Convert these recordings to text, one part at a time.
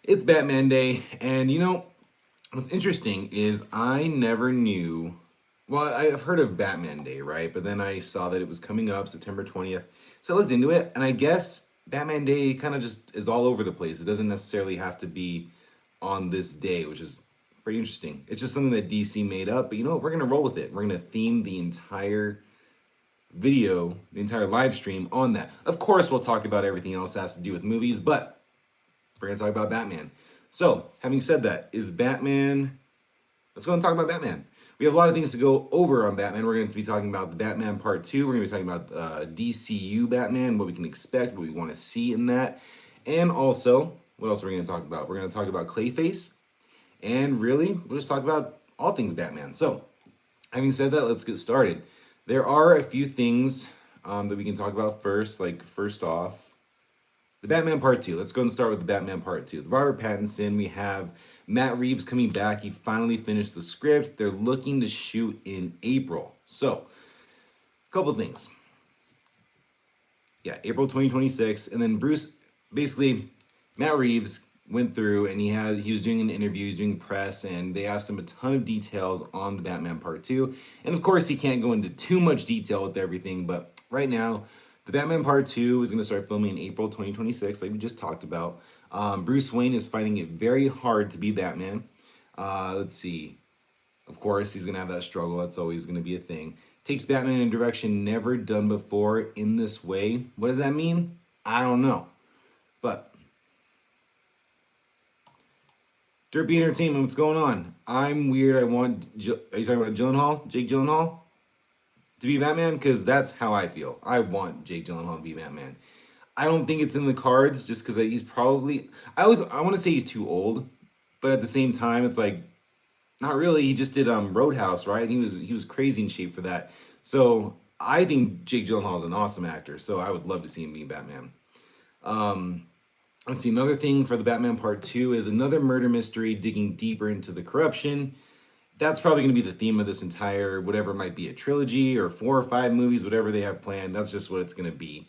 It's Batman Day, and what's interesting is I never knew. Well, I've heard of Batman Day, right? But then I saw that it was coming up September 20th. So I looked into it, and I guess Batman Day kind of just is all over the place. It doesn't necessarily have to be on this day, which is pretty interesting. It's just something that DC made up, but we're going to roll with it. We're going to theme the entire video, the entire live stream on that. Of course, we'll talk about everything else that has to do with movies, but we're going to talk about Batman. So, having said that, is Batman. Let's go and talk about Batman. We have a lot of things to go over on Batman. We're going to be talking about the Batman Part 2. We're going to be talking about DCU Batman, what we can expect, what we want to see in that. And also, what else are we going to talk about? We're going to talk about Clayface. And really, we'll just talk about all things Batman. So, having said that, let's get started. There are a few things that we can talk about first. Like, first off, the Batman Part 2. Let's go and start with the Batman Part 2. Robert Pattinson, we have Matt Reeves coming back. He finally finished the script. They're looking to shoot in April. So, a couple things. Yeah, April 2026. And then Matt Reeves went through and he was doing an interview, he was doing press, and they asked him a ton of details on the Batman Part 2. And of course, he can't go into too much detail with everything, but right now, the Batman Part 2 is going to start filming in April 2026, like we just talked about. Bruce Wayne is finding it very hard to be Batman. Let's see. Of course, he's going to have that struggle. That's always going to be a thing. Takes Batman in a direction never done before in this way. What does that mean? I don't know. But Derpy Entertainment, what's going on? I'm weird. Are you talking about Gyllenhaal? Jake Gyllenhaal? To be Batman? Because that's how I feel. I want Jake Gyllenhaal to be Batman. I don't think it's in the cards just because he's probably... I want to say he's too old, but at the same time, it's like, not really. He just did Roadhouse, right? He was crazy in shape for that. So I think Jake Gyllenhaal is an awesome actor, so I would love to see him be Batman. Let's see, another thing for the Batman Part 2 is another murder mystery digging deeper into the corruption. That's probably going to be the theme of this entire, whatever it might be, a trilogy or 4 or 5 movies, whatever they have planned. That's just what it's going to be.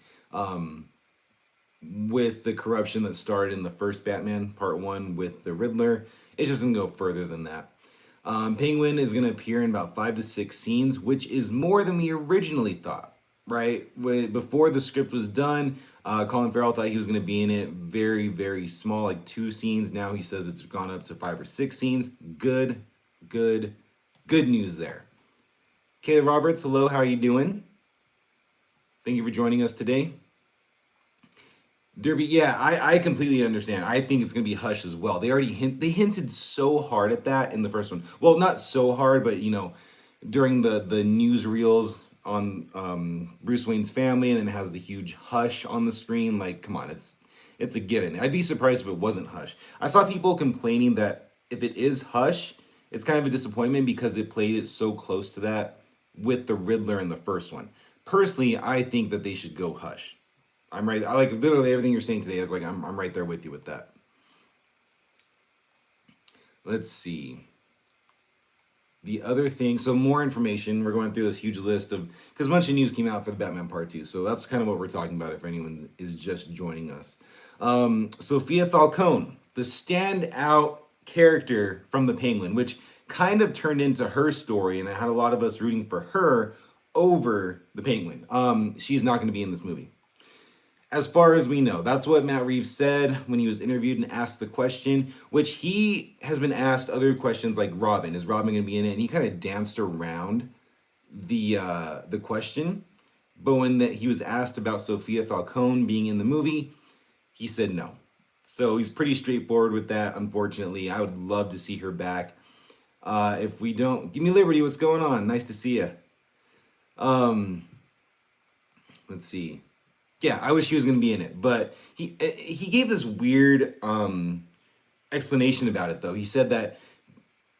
With the corruption that started in the first Batman Part 1 with the Riddler, it's just going to go further than that. Penguin is going to appear in about 5 to 6 scenes, which is more than we originally thought, right? Before the script was done, Colin Farrell thought he was going to be in it very, very small, like 2 scenes. Now he says it's gone up to 5 or 6 scenes. Good news there. Kayla Roberts, hello, how are you doing? Thank you for joining us today. Derby, yeah, I completely understand. I think it's going to be Hush as well. They already hinted so hard at that in the first one. Well, not so hard, but during the newsreels on Bruce Wayne's family, and then it has the huge Hush on the screen. Like, come on, it's a given. I'd be surprised if it wasn't Hush. I saw people complaining that if it is Hush, it's kind of a disappointment because it played it so close to that with the Riddler in the first one. Personally, I think that they should go Hush. I'm right. I like literally everything you're saying today. Is like I'm right there with you with that. Let's see. The other thing, so more information. We're going through this huge list of, because a bunch of news came out for the Batman Part 2. So that's kind of what we're talking about if anyone is just joining us. Sophia Falcone, the standout character from the Penguin, which kind of turned into her story, and it had a lot of us rooting for her over the Penguin. She's not going to be in this movie. As far as we know, that's what Matt Reeves said when he was interviewed and asked the question, which he has been asked other questions like Robin. Is Robin going to be in it? And he kind of danced around the question. But when he was asked about Sophia Falcone being in the movie, he said no. So he's pretty straightforward with that, unfortunately. I would love to see her back. If we don't... Give me Liberty, what's going on? Nice to see you. Let's see. Yeah, I wish he was going to be in it, but he gave this weird explanation about it, though. He said that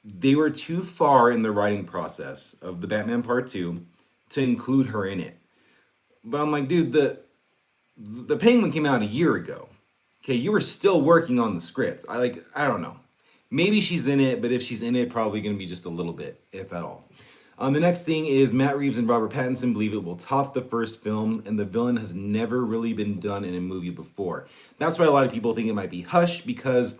they were too far in the writing process of the Batman Part 2 to include her in it. But I'm like, dude, the Penguin came out a year ago. Okay, you were still working on the script. I don't know. Maybe she's in it, but if she's in it, probably going to be just a little bit, if at all. The next thing is Matt Reeves and Robert Pattinson believe it will top the first film, and the villain has never really been done in a movie before. That's why a lot of people think it might be Hush, because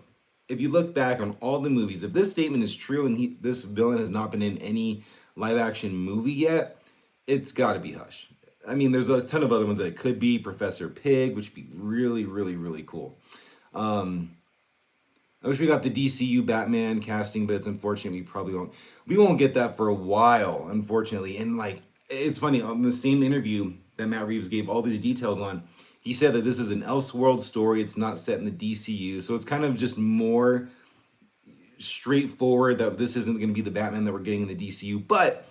if you look back on all the movies, if this statement is true and this villain has not been in any live action movie yet, it's got to be Hush. I mean, there's a ton of other ones that it could be. Professor Pig, which would be really, really, really cool. Um, I wish we got the DCU Batman casting, but it's unfortunate we probably won't. We won't get that for a while, unfortunately. And like, it's funny on the same interview that Matt Reeves gave all these details on. He said that this is an Elseworld story. It's not set in the DCU, so it's kind of just more straightforward that this isn't going to be the Batman that we're getting in the DCU. But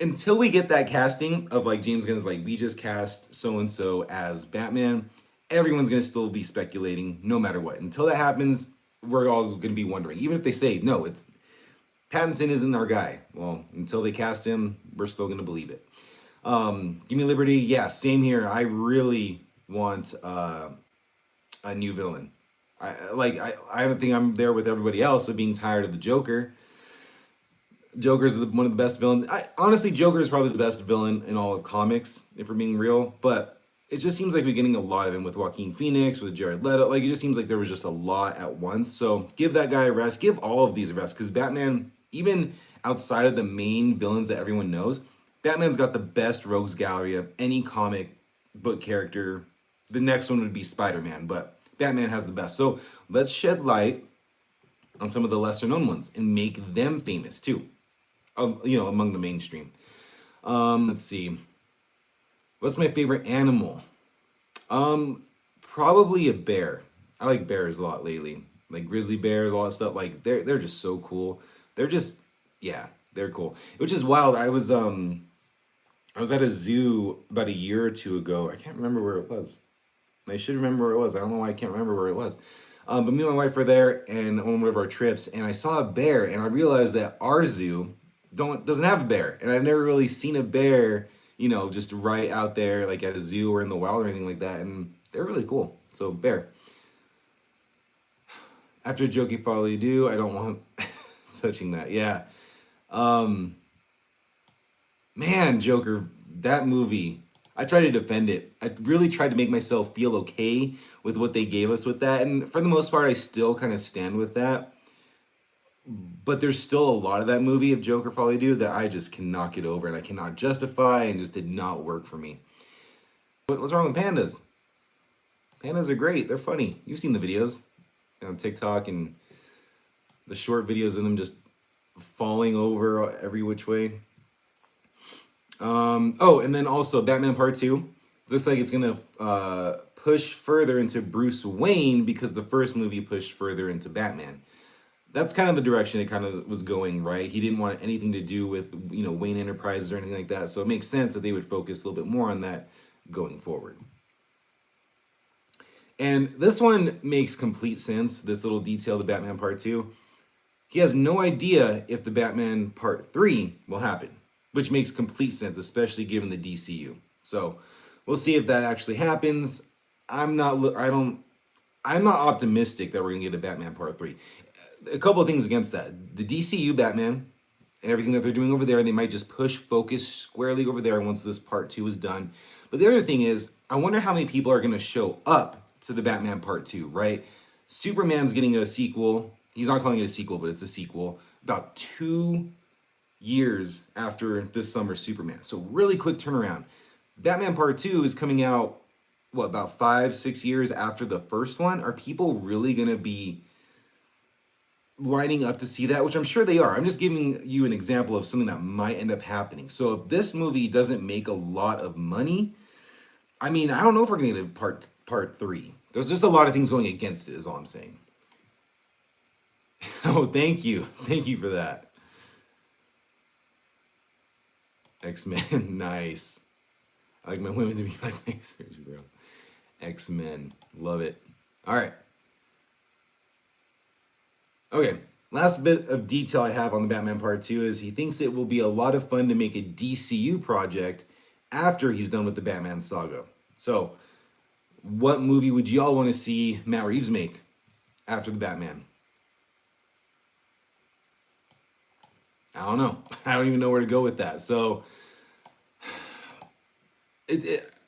until we get that casting of like James Gunn's like we just cast so and so as Batman, everyone's going to still be speculating no matter what. Until that happens, we're all going to be wondering. Even if they say no, it's Pattinson isn't our guy. Well, until they cast him, we're still going to believe it. Give me Liberty. Yeah, same here. I really want a new villain. I think I'm there with everybody else of being tired of the Joker. Joker's one of the best villains. Honestly, Joker is probably the best villain in all of comics, if we're being real. But it just seems like we're getting a lot of him with Joaquin Phoenix, with Jared Leto. Like, it just seems like there was just a lot at once. So give that guy a rest. Give all of these a rest. Because Batman, even outside of the main villains that everyone knows, Batman's got the best rogues gallery of any comic book character. The next one would be Spider-Man, but Batman has the best. So let's shed light on some of the lesser known ones and make them famous too. Among the mainstream. Let's see. What's my favorite animal? Probably a bear. I like bears a lot lately. Like grizzly bears, all that stuff. Like they're just so cool. They're just they're cool. Which is wild. I was at a zoo about a year or two ago. I can't remember where it was. And I should remember where it was. I don't know why I can't remember where it was. But me and my wife were there and on one of our trips, and I saw a bear, and I realized that our zoo doesn't have a bear, and I've never really seen a bear, just right out there like at a zoo or in the wild or anything like that, and they're really cool. So bear. After Jokey Folly Do, I don't want touching that. Yeah. Man, Joker, that movie. I tried to defend it. I really tried to make myself feel okay with what they gave us with that, and for the most part, I still kind of stand with that. But there's still a lot of that movie of Joker Folly Do that I just cannot get over and I cannot justify and just did not work for me. What's wrong with pandas? Pandas are great. They're funny. You've seen the videos on TikTok and the short videos of them just falling over every which way. And then also Batman Part 2. It looks like it's going to push further into Bruce Wayne because the first movie pushed further into Batman. That's kind of the direction it kind of was going, right? He didn't want anything to do with, Wayne Enterprises or anything like that. So it makes sense that they would focus a little bit more on that going forward. And this one makes complete sense, this little detail, the Batman Part 2. He has no idea if the Batman Part 3 will happen, which makes complete sense, especially given the DCU. So we'll see if that actually happens. I'm not optimistic that we're going to get a Batman Part 3. A couple of things against that. The DCU Batman and everything that they're doing over there, they might just push focus squarely over there once this Part 2 is done. But the other thing is, I wonder how many people are going to show up to the Batman Part 2, right? Superman's getting a sequel. He's not calling it a sequel, but it's a sequel. About 2 years after this summer's Superman. So really quick turnaround. Batman Part 2 is coming out, about 5-6 years after the first one? Are people really going to be lining up to see that? Which I'm sure they are. I'm just giving you an example of something that might end up happening. So if this movie doesn't make a lot of money, I mean, I don't know if we're going to get a part 3. There's just a lot of things going against it, is all I'm saying. Oh, thank you. Thank you for that. X-Men, nice. I like my women to be like surgery girls. X-Men, love it. All right. Okay, last bit of detail I have on the Batman Part 2 is he thinks it will be a lot of fun to make a DCU project after he's done with the Batman saga. So, what movie would y'all want to see Matt Reeves make after the Batman? I don't know. I don't even know where to go with that. So,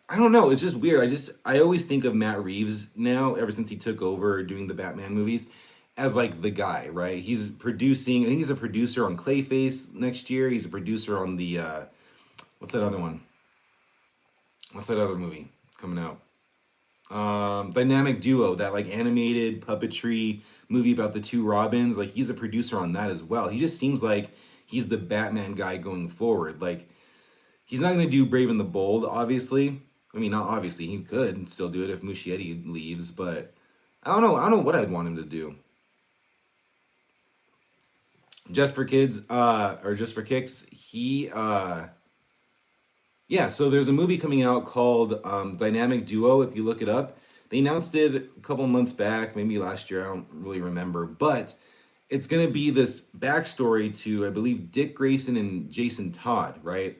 I don't know. It's just weird. I always think of Matt Reeves now, ever since he took over doing the Batman movies, as like the guy, right? He's producing. I think he's a producer on Clayface next year. He's a producer on the what's that other one? What's that other movie coming out? Dynamic Duo, that like animated puppetry movie about the two Robins. Like he's a producer on that as well. He just seems like he's the Batman guy going forward. Like he's not gonna do Brave and the Bold, obviously. I mean, not obviously. He could still do it if Muschietti leaves, but I don't know. I don't know what I'd want him to do. Just for kids, or just for kicks, yeah, so there's a movie coming out called Dynamic Duo. If you look it up, they announced it a couple months back, maybe last year. I don't really remember, but it's gonna be this backstory to, I believe, Dick Grayson and Jason Todd, right?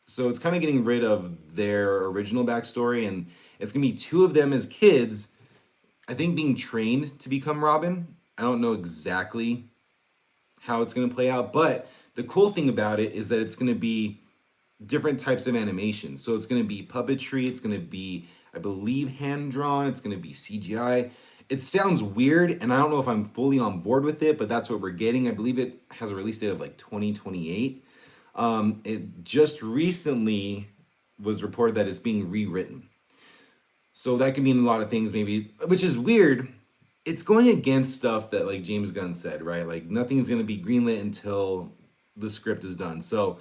So it's kind of getting rid of their original backstory, and it's gonna be two of them as kids. I think being trained to become Robin. I don't know exactly how it's gonna play out, but the cool thing about it is that it's gonna be different types of animation. So it's going to be puppetry, it's going to be, I believe, hand drawn, it's going to be CGI. It sounds weird, and I don't know if I'm fully on board with it, but that's what we're getting. I believe it has a release date of like 2028. It just recently was reported that it's being rewritten. So that can mean a lot of things, maybe, which is weird. It's going against stuff that like James Gunn said, right? Like nothing's going to be greenlit until the script is done. So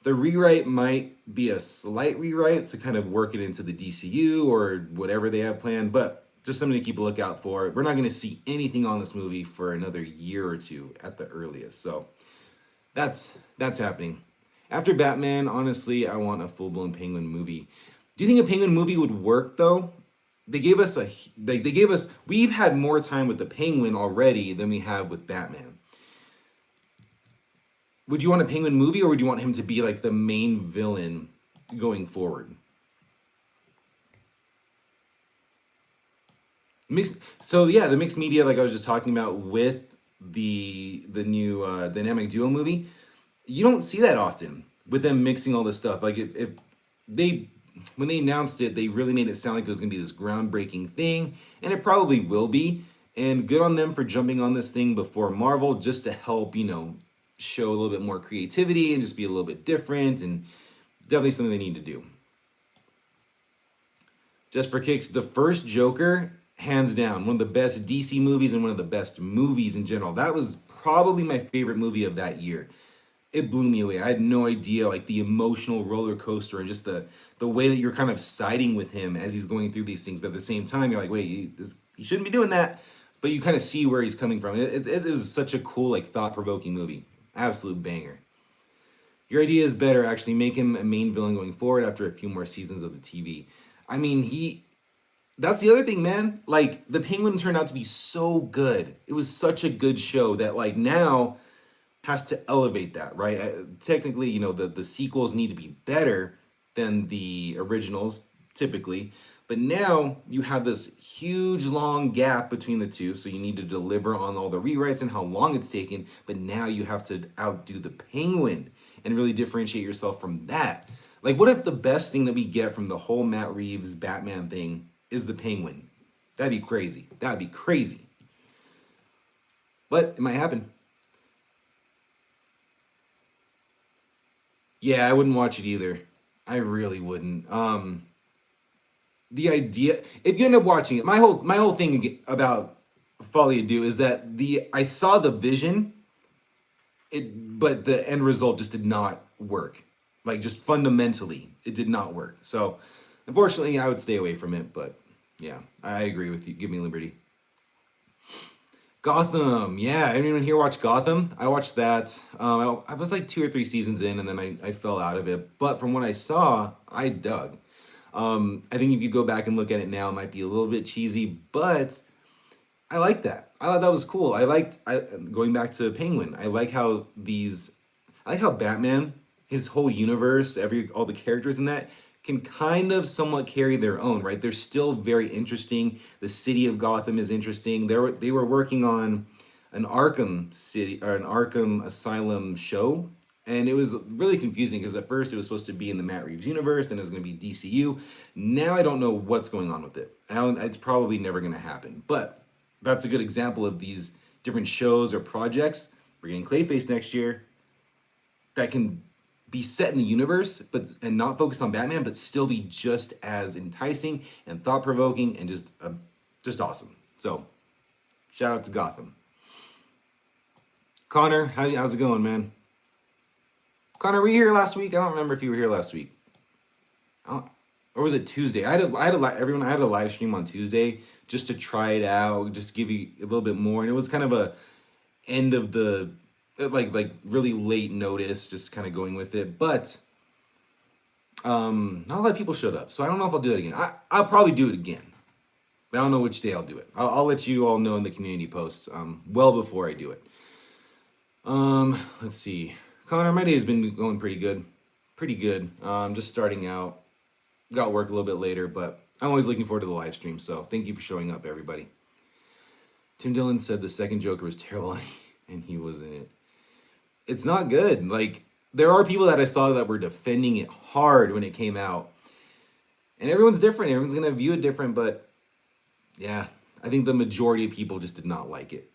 the rewrite might be a slight rewrite to kind of work it into the DCU or whatever they have planned, but just something to keep a lookout for. We're not going to see anything on this movie for another year or two at the earliest. So that's happening. After Batman, honestly, I want a full-blown Penguin movie. Do you think a Penguin movie would work though? They gave us we've had more time with the Penguin already than we have with Batman. Would you want a Penguin movie, or would you want him to be like the main villain going forward? So yeah, the mixed media, like I was just talking about with the new Dynamic Duo movie, you don't see that often with them mixing all this stuff. Like they when they announced it, they really made it sound like it was gonna be this groundbreaking thing, and it probably will be. And good on them for jumping on this thing before Marvel, just to help, show a little bit more creativity and just be a little bit different, and definitely something they need to do. Just for kicks, the first Joker, hands down, one of the best DC movies and one of the best movies in general. That was probably my favorite movie of that year. It blew me away. I had no idea, like the emotional roller coaster and just the way that you're kind of siding with him as he's going through these things, but at the same time, you're like, wait, you shouldn't be doing that. But you kind of see where he's coming from. It was such a cool, like, thought-provoking movie. Absolute banger. Your idea is better. Actually, make him a main villain going forward after a few more seasons of the TV. I mean, that's the other thing, man. Like, the Penguin turned out to be so good. It was such a good show that, like, now has to elevate that, right? Technically, the sequels need to be better than the originals, typically. But now you have this huge long gap between the two, so you need to deliver on all the rewrites and how long it's taken. But now you have to outdo the Penguin and really differentiate yourself from that. Like, what if the best thing that we get from the whole Matt Reeves Batman thing is the Penguin? That'd be crazy. That'd be crazy. But it might happen. Yeah, I wouldn't watch it either. I really wouldn't. The idea, if you end up watching it, my whole thing about Folly Ado is that I saw the vision, but the end result just did not work. Like, just fundamentally, it did not work. So unfortunately, I would stay away from it. But yeah, I agree with you. Give me liberty. Gotham, yeah. Anyone here watch Gotham? I watched that. I was like 2 or 3 seasons in, and then I fell out of it. But from what I saw, I dug. I think if you go back and look at it now, it might be a little bit cheesy, but I like that. I thought that was cool. Going back to Penguin. I like how Batman, his whole universe, all the characters in that can kind of somewhat carry their own, right? They're still very interesting. The city of Gotham is interesting. They were working on an Arkham City or an Arkham Asylum show, and it was really confusing because at first it was supposed to be in the Matt Reeves universe, then it was going to be DCU. Now I don't know what's going on with it. It's probably never going to happen. But that's a good example of these different shows or projects. We're getting Clayface next year that can be set in the universe, and not focus on Batman, but still be just as enticing and thought provoking and just awesome. So, shout out to Gotham. Connor, how's it going, man? Connor, were you here last week? I don't remember if you were here last week. Or was it Tuesday? I had a live stream on Tuesday just to try it out, just give you a little bit more, and it was kind of a end of the like really late notice, just kind of going with it. But not a lot of people showed up, so I don't know if I'll do it again. I'll probably do it again, but I don't know which day I'll do it. I'll let you all know in the community posts well before I do it. Let's see. Connor, my day has been going pretty good. Just starting out. Got work a little bit later, but I'm always looking forward to the live stream, so thank you for showing up, everybody. Tim Dillon said the second Joker was terrible and he was in it. It's not good. Like, there are people that I saw that were defending it hard when it came out. And everyone's different. Everyone's going to view it different, but yeah, I think the majority of people just did not like it.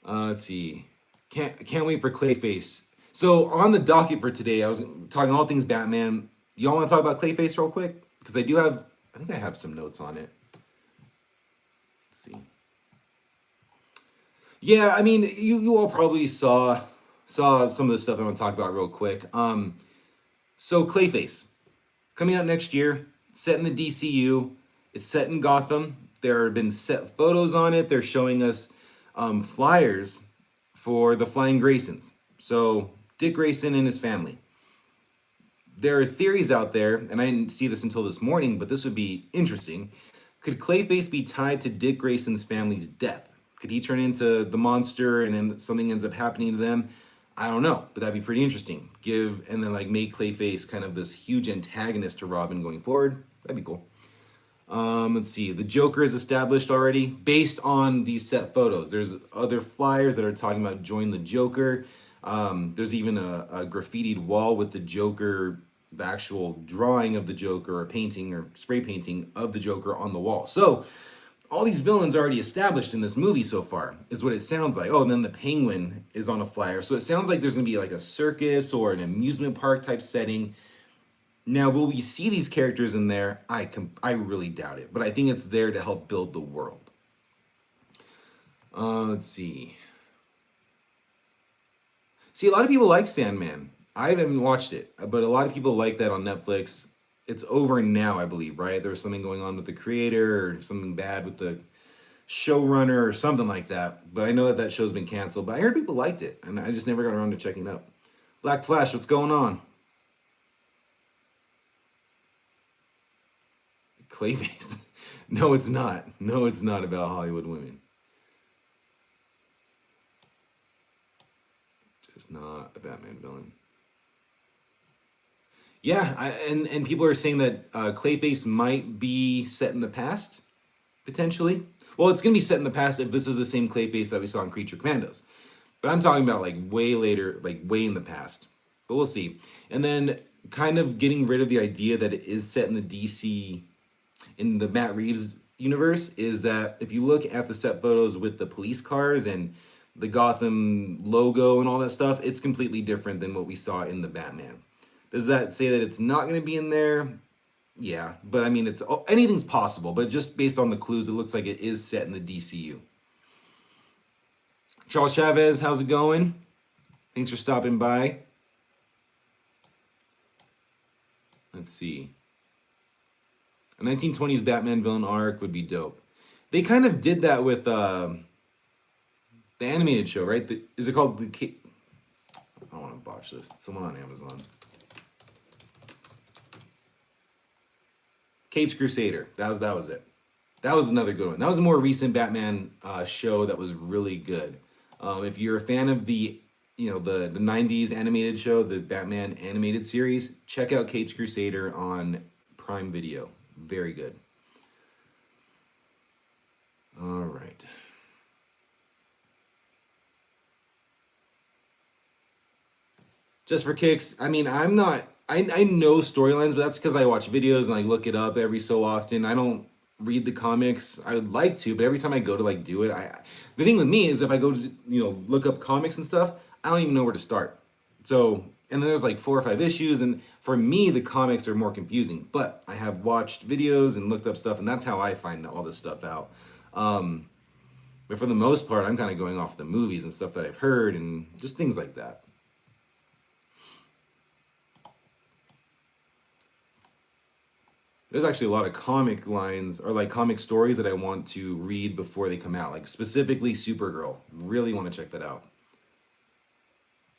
Let's see. Can't wait for Clayface. So on the docket for today, I was talking all things Batman. Y'all want to talk about Clayface real quick? Because I think I have some notes on it. Let's see. Yeah, I mean, you all probably saw some of the stuff I'm going to talk about real quick. So Clayface, coming out next year, set in the DCU. It's set in Gotham. There have been set photos on it. They're showing us flyers for the Flying Graysons. So Dick Grayson and his family. There are theories out there, and I didn't see this until this morning, but this would be interesting. Could Clayface be tied to Dick Grayson's family's death? Could he turn into the monster and then something ends up happening to them? I don't know, but that'd be pretty interesting. And then like make Clayface kind of this huge antagonist to Robin going forward. That'd be cool. Let's see. The Joker is established already based on these set photos. There's other flyers that are talking about join the Joker. There's even a graffitied wall with the Joker, the actual drawing of the Joker or painting or spray painting of the Joker on the wall. So all these villains already established in this movie so far is what it sounds like. Oh, and then the Penguin is on a flyer. So it sounds like there's going to be like a circus or an amusement park type setting. Now, will we see these characters in there? I really doubt it, but I think it's there to help build the world. Let's see. See, a lot of people like Sandman. I haven't watched it, but a lot of people like that on Netflix. It's over now, I believe, right? There was something going on with the creator or something bad with the showrunner or something like that. But I know that show's been canceled. But I heard people liked it, and I just never got around to checking it out. Black Flash, what's going on? Clayface. No, it's not. No, it's not about Hollywood women. Just not a Batman villain. Yeah, and people are saying that Clayface might be set in the past, potentially. Well, it's going to be set in the past if this is the same Clayface that we saw in Creature Commandos. But I'm talking about like way later, like way in the past. But we'll see. And then kind of getting rid of the idea that it is set in the DC, in the Matt Reeves universe, is that if you look at the set photos with the police cars and the Gotham logo and all that stuff, it's completely different than what we saw in the Batman. Does that say that it's not going to be in there? Yeah, but I mean, anything's possible, but just based on the clues, it looks like it is set in the DCU. Charles Chavez, how's it going? Thanks for stopping by. Let's see. A 1920s Batman villain arc would be dope. They kind of did that with the animated show, right? Is it called the... I don't want to botch this. It's the one on Amazon. Capes Crusader. That was it. That was another good one. That was a more recent Batman show that was really good. If you're a fan of the 90s animated show, the Batman animated series, check out Capes Crusader on Prime Video. Very good. All right. Just for kicks, I mean, I know storylines, but that's because I watch videos and I look it up every so often. I don't read the comics. I would like to, but every time I go to like do it, the thing with me is if I go to look up comics and stuff, I don't even know where to start. So and then there's like 4 or 5 issues, and for me the comics are more confusing. But I have watched videos and looked up stuff, and that's how I find all this stuff out. But for the most part, I'm kind of going off the movies and stuff that I've heard and just things like that. There's actually a lot of comic lines or like comic stories that I want to read before they come out, like specifically Supergirl. Really want to check that out.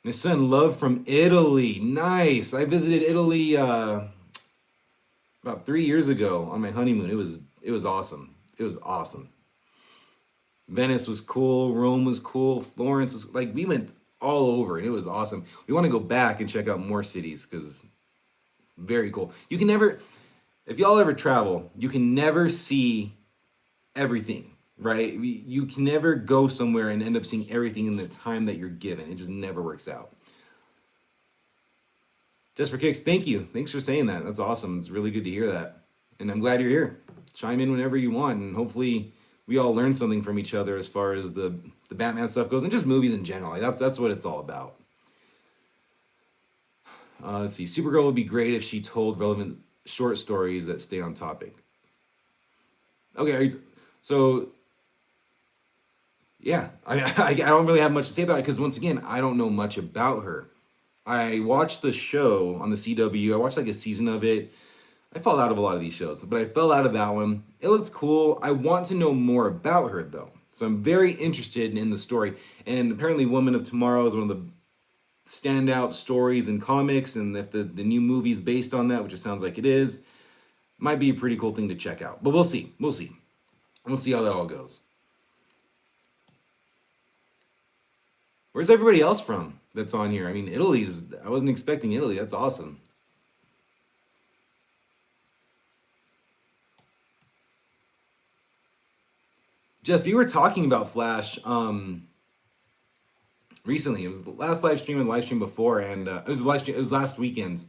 My son, love from Italy. Nice. I visited Italy about 3 years ago on my honeymoon. It was awesome. It was awesome. Venice was cool. Rome was cool. Florence was like we went all over and it was awesome. We want to go back and check out more cities because very cool. You can never, if y'all ever travel, you can never see everything, right? You can never go somewhere and end up seeing everything in the time that you're given. It just never works out. Just for kicks, thank you. Thanks for saying that. That's awesome. It's really good to hear that. And I'm glad you're here. Chime in whenever you want. And hopefully we all learn something from each other as far as the Batman stuff goes and just movies in general. Like that's what it's all about. Let's see. Supergirl would be great if she told relevant short stories that stay on topic. Okay, so yeah, I don't really have much to say about it because once again, I don't know much about her. I watched the show on the CW. I watched like a season of it. I fell out of a lot of these shows, but I fell out of that one. It looked cool. I want to know more about her though. So I'm very interested in the story. And apparently Woman of Tomorrow is one of the standout stories in comics. And if the new movie's based on that, which it sounds like it is, might be a pretty cool thing to check out. But we'll see. We'll see. We'll see how that all goes. Where's everybody else from that's on here? I mean, I wasn't expecting Italy. That's awesome. Jess, we were talking about Flash recently. It was the last live stream and live stream before, and it was last weekend's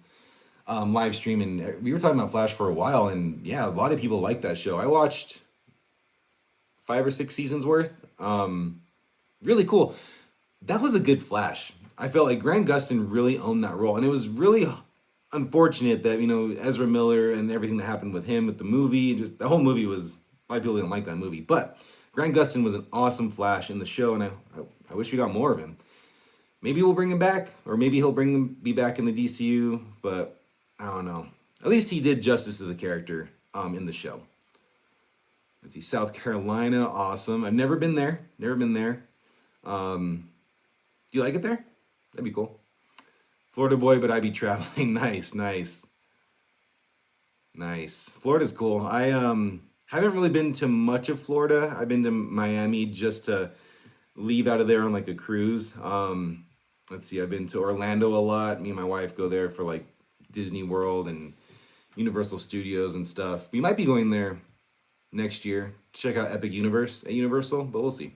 live stream, and we were talking about Flash for a while, and yeah, a lot of people like that show. I watched 5 or 6 seasons worth. Really cool. That was a good Flash. I felt like Grant Gustin really owned that role, and it was really unfortunate that Ezra Miller and everything that happened with him with the movie. Just the whole movie was. A lot of people didn't like that movie, but Grant Gustin was an awesome Flash in the show, and I wish we got more of him. Maybe we'll bring him back, or maybe he'll be back in the DCU, but I don't know. At least he did justice to the character in the show. Let's see, South Carolina, awesome. I've never been there. Do you like it there? That'd be cool. Florida boy, but I'd be traveling. Nice. Florida's cool. I haven't really been to much of Florida. I've been to Miami just to leave out of there on like a cruise. Let's see, I've been to Orlando a lot. Me and my wife go there for like Disney World and Universal Studios and stuff. We might be going there next year to check out Epic Universe at Universal, but we'll see.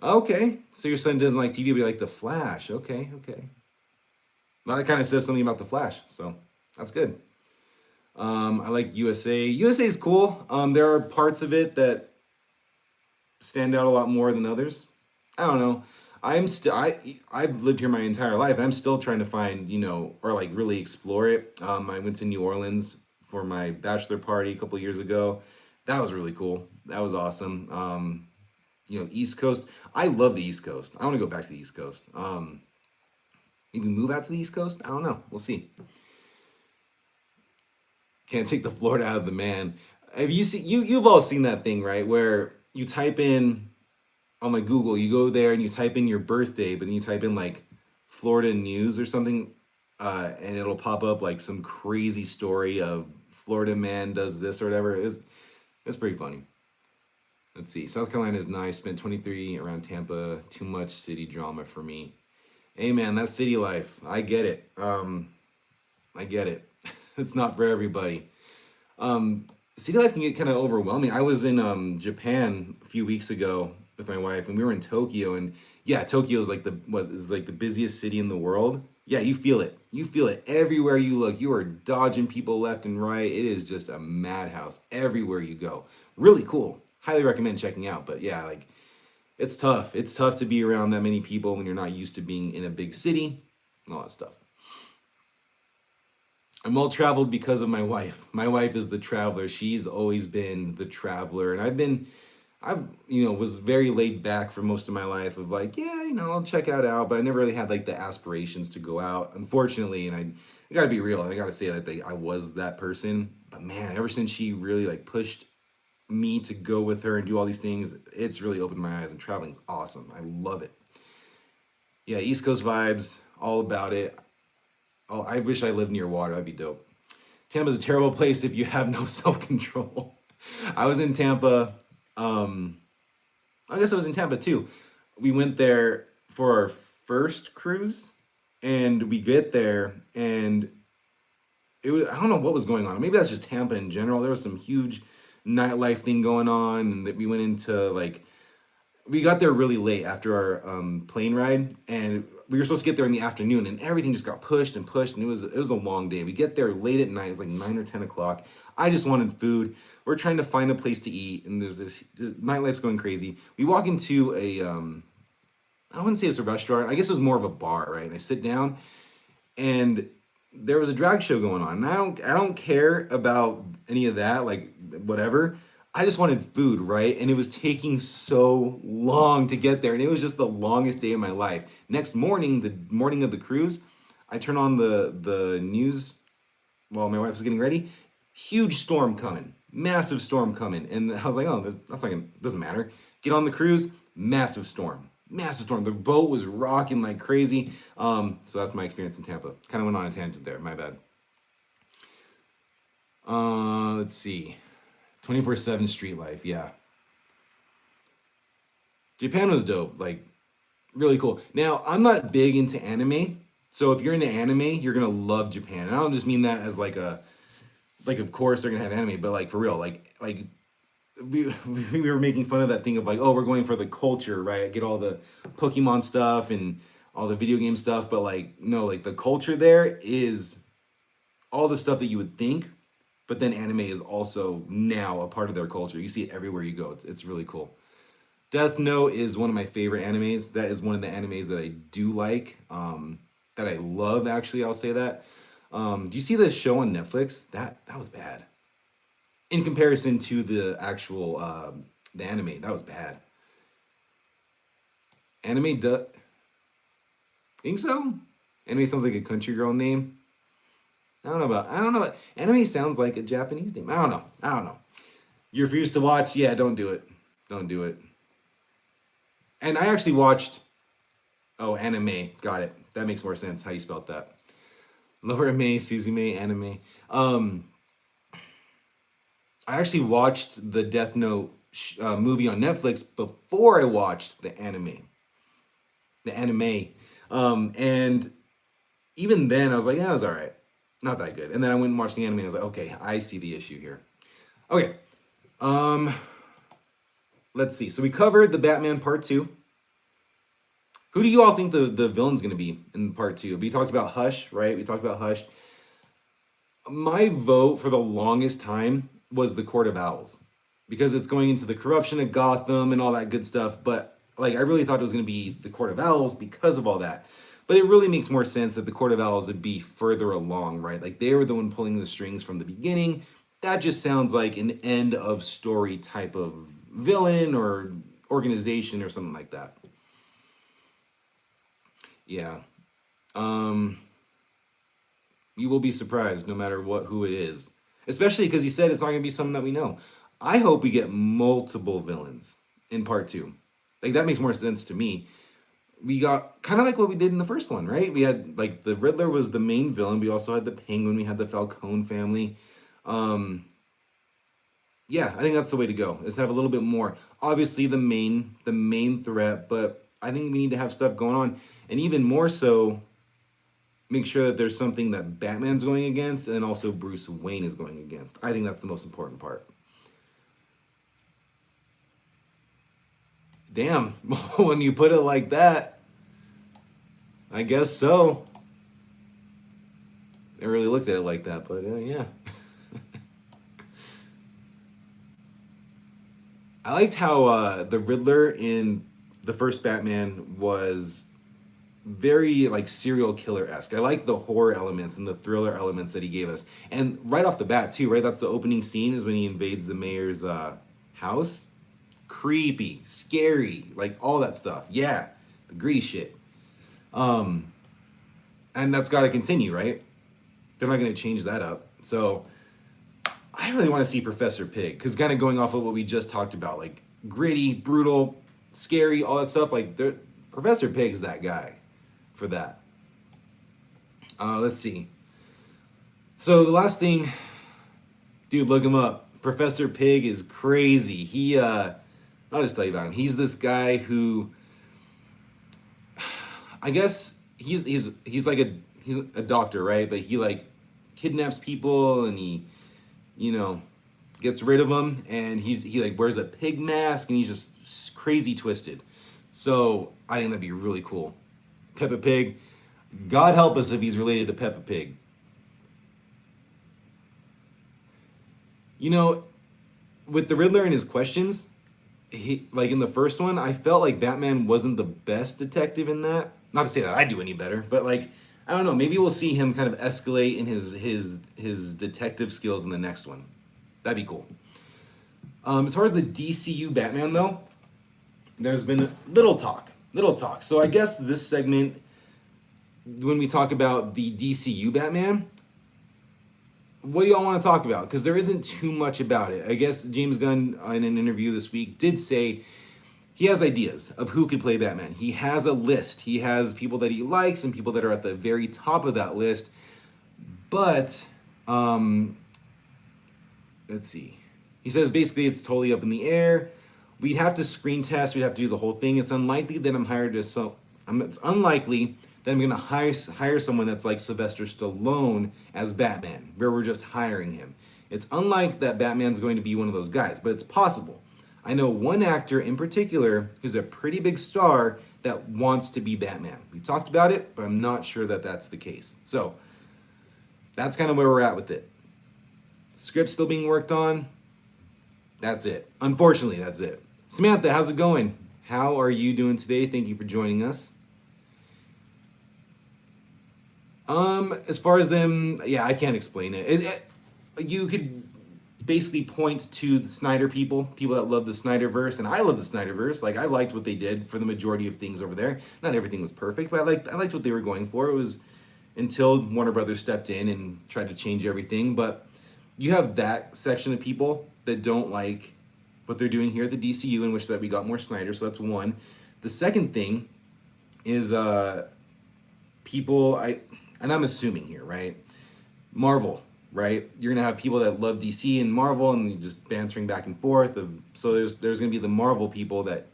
Okay, so your son doesn't like TV, but you like The Flash. Okay. Well, that kind of says something about The Flash, so that's good. I like USA. USA is cool. There are parts of it that stand out a lot more than others. I don't know. I've lived here my entire life. I'm still trying to find, or like really explore it. I went to New Orleans for my bachelor party a couple years ago. That was really cool. That was awesome. East Coast. I love the East Coast. I want to go back to the East Coast. Maybe move out to the East Coast? I don't know. We'll see. Can't take the Florida out of the man. Have you seen you've all seen that thing, right? Where you type in on like Google, you go there and you type in your birthday, but then you type in like Florida news or something, and it'll pop up like some crazy story of Florida man does this or whatever. It's pretty funny. Let's see. South Carolina is nice. Spent 23 around Tampa. Too much city drama for me. Hey man, that's city life. I get it. It's not for everybody. City life can get kind of overwhelming. I was in Japan a few weeks ago with my wife, and we were in Tokyo, and yeah, Tokyo is like the busiest city in the world. Yeah, you feel it. You feel it everywhere you look. You are dodging people left and right. It is just a madhouse everywhere you go. Really cool. Highly recommend checking out. But yeah, like it's tough. It's tough to be around that many people when you're not used to being in a big city and all that stuff. I'm well traveled because of my wife. My wife is the traveler. She's always been the traveler, and I've was very laid back for most of my life. Of like, yeah, I'll check out, but I never really had like the aspirations to go out. Unfortunately, and I gotta be real. I gotta say that I was that person. But man, ever since she really like pushed me to go with her and do all these things, it's really opened my eyes. And traveling's awesome. I love it. Yeah, East Coast vibes, all about it. Oh, I wish I lived near water. That'd be dope. Tampa's a terrible place if you have no self control. I was in Tampa. Um, I guess I was in Tampa too. We went there for our first cruise, and we get there, and it was I don't know what was going on. Maybe that's just Tampa in general. There was some huge nightlife thing going on, and that we went into like we got there really late after our plane ride, and we were supposed to get there in the afternoon, and everything just got pushed, and it was a long day. We get there late at night. It was like 9 or 10 o'clock. I just wanted food. We're trying to find a place to eat, and there's this the nightlife's going crazy. We walk into a I wouldn't say it's a restaurant. I guess it was more of a bar, right? And I sit down, and there was a drag show going on. And I don't care about any of that, like whatever. I just wanted food, right? And it was taking so long to get there, and it was just the longest day of my life. Next morning, the morning of the cruise, I turn on the news while my wife was getting ready. Huge storm coming, massive storm coming, and I was like, oh, that's not gonna doesn't matter. Get on the cruise, massive storm. Massive storm. The boat was rocking like crazy. So that's my experience in Tampa. Kind of went on a tangent there. My bad. Let's see. 24/7 street life. Yeah. Japan was dope. Like really cool. Now, I'm not big into anime. So if you're into anime, you're going to love Japan. And I don't just mean that as like of course they're going to have anime, but like for real, like we we were making fun of that thing of like, oh, we're going for the culture, right? Get all the Pokemon stuff and all the video game stuff, but like no, like the culture there is all the stuff that you would think, but then anime is also now a part of their culture. You see it everywhere you go. It's really cool. Death Note is one of my favorite animes. That is one of the animes that I do like. That I love actually. I'll say that. Do you see the show on Netflix? That was bad in comparison to the actual the anime. That was bad. Anime, think so? Anime sounds like a country girl name. I don't know about anime sounds like a Japanese name. I don't know. You refuse to watch? Yeah, don't do it. Don't do it. And I actually watched anime. Got it. That makes more sense how you spelled that. Lower May, Suzume, anime. I actually watched the Death Note movie on Netflix before I watched the anime. The anime. And even then I was like, yeah, it was all right. Not that good. And then I went and watched the anime and I was like, okay, I see the issue here. Okay. Let's see. So we covered the Batman part 2. Who do you all think the villain's going to be in part 2? We talked about Hush, right? We talked about Hush. My vote for the longest time was the Court of Owls because it's going into the corruption of Gotham and all that good stuff. But like, I really thought it was going to be the Court of Owls because of all that. But it really makes more sense that the Court of Owls would be further along, right? Like they were the one pulling the strings from the beginning. That just sounds like an end of story type of villain or organization or something like that. Yeah. You will be surprised no matter who it is. Especially because he said it's not going to be something that we know. I hope we get multiple villains in part 2. Like that makes more sense to me. We got kind of like what we did in the first one, right? We had like the Riddler was the main villain. We also had the Penguin. We had the Falcone family. Yeah, I think that's the way to go. Is have a little bit more. Obviously, the main threat, but I think we need to have stuff going on, and even more so, make sure that there's something that Batman's going against, and also Bruce Wayne is going against. I think that's the most important part. Damn, when you put it like that, I guess so. Never really looked at it like that, but yeah. I liked how the Riddler in the first Batman was very like serial killer esque. I like the horror elements and the thriller elements that he gave us, and right off the bat too. Right, that's the opening scene is when he invades the mayor's house. Creepy, scary, like all that stuff. Yeah, the greedy shit. Um, and that's got to continue, right? They're not going to change that up. So I really want to see Professor Pig because kind of going off of what we just talked about, like gritty, brutal, scary, all that stuff. Like Professor Pig is that guy for that. Let's see. So the last thing, dude, look him up. Professor Pig is crazy. I'll just tell you about him. He's this guy who, I guess he's like he's a doctor, right? But he like kidnaps people and he, you know, gets rid of them, and he like wears a pig mask and he's just crazy twisted. So I think that'd be really cool. Peppa Pig. God help us if he's related to Peppa Pig. You know, with the Riddler and his questions, he like in the first one, I felt like Batman wasn't the best detective in that. Not to say that I do any better, but like I don't know, maybe we'll see him kind of escalate in his detective skills in the next one. That'd be cool. As far as the DCU Batman though, there's been little talk. Little talk. So I guess this segment when we talk about the DCU Batman, what do y'all want to talk about? Because there isn't too much about it. I guess James Gunn, in an interview this week, did say he has ideas of who could play Batman. He has a list. He has people that he likes and people that are at the very top of that list. But, let's see. He says basically it's totally up in the air. We'd have to screen test. We'd have to do the whole thing. It's unlikely that it's unlikely that I'm gonna hire someone that's like Sylvester Stallone as Batman, where we're just hiring him. It's unlike that Batman's going to be one of those guys, but it's possible. I know one actor in particular who's a pretty big star that wants to be Batman. We've talked about it, but I'm not sure that that's the case. So that's kind of where we're at with it. Script's still being worked on. That's it. Unfortunately, that's it. Samantha, how's it going? How are you doing today? Thank you for joining us. As far as them, yeah, I can't explain it. You could basically point to the Snyder people that love the Snyderverse, and I love the Snyderverse. Like I liked what they did for the majority of things over there. Not everything was perfect, but I liked what they were going for. It was until Warner Brothers stepped in and tried to change everything. But you have that section of people that don't like what they're doing here at the DCU, in which that we got more Snyder. So that's one. The second thing is people and I'm assuming here, right? Marvel, right? You're gonna have people that love DC and Marvel, and just bantering back and forth. So there's gonna be the Marvel people that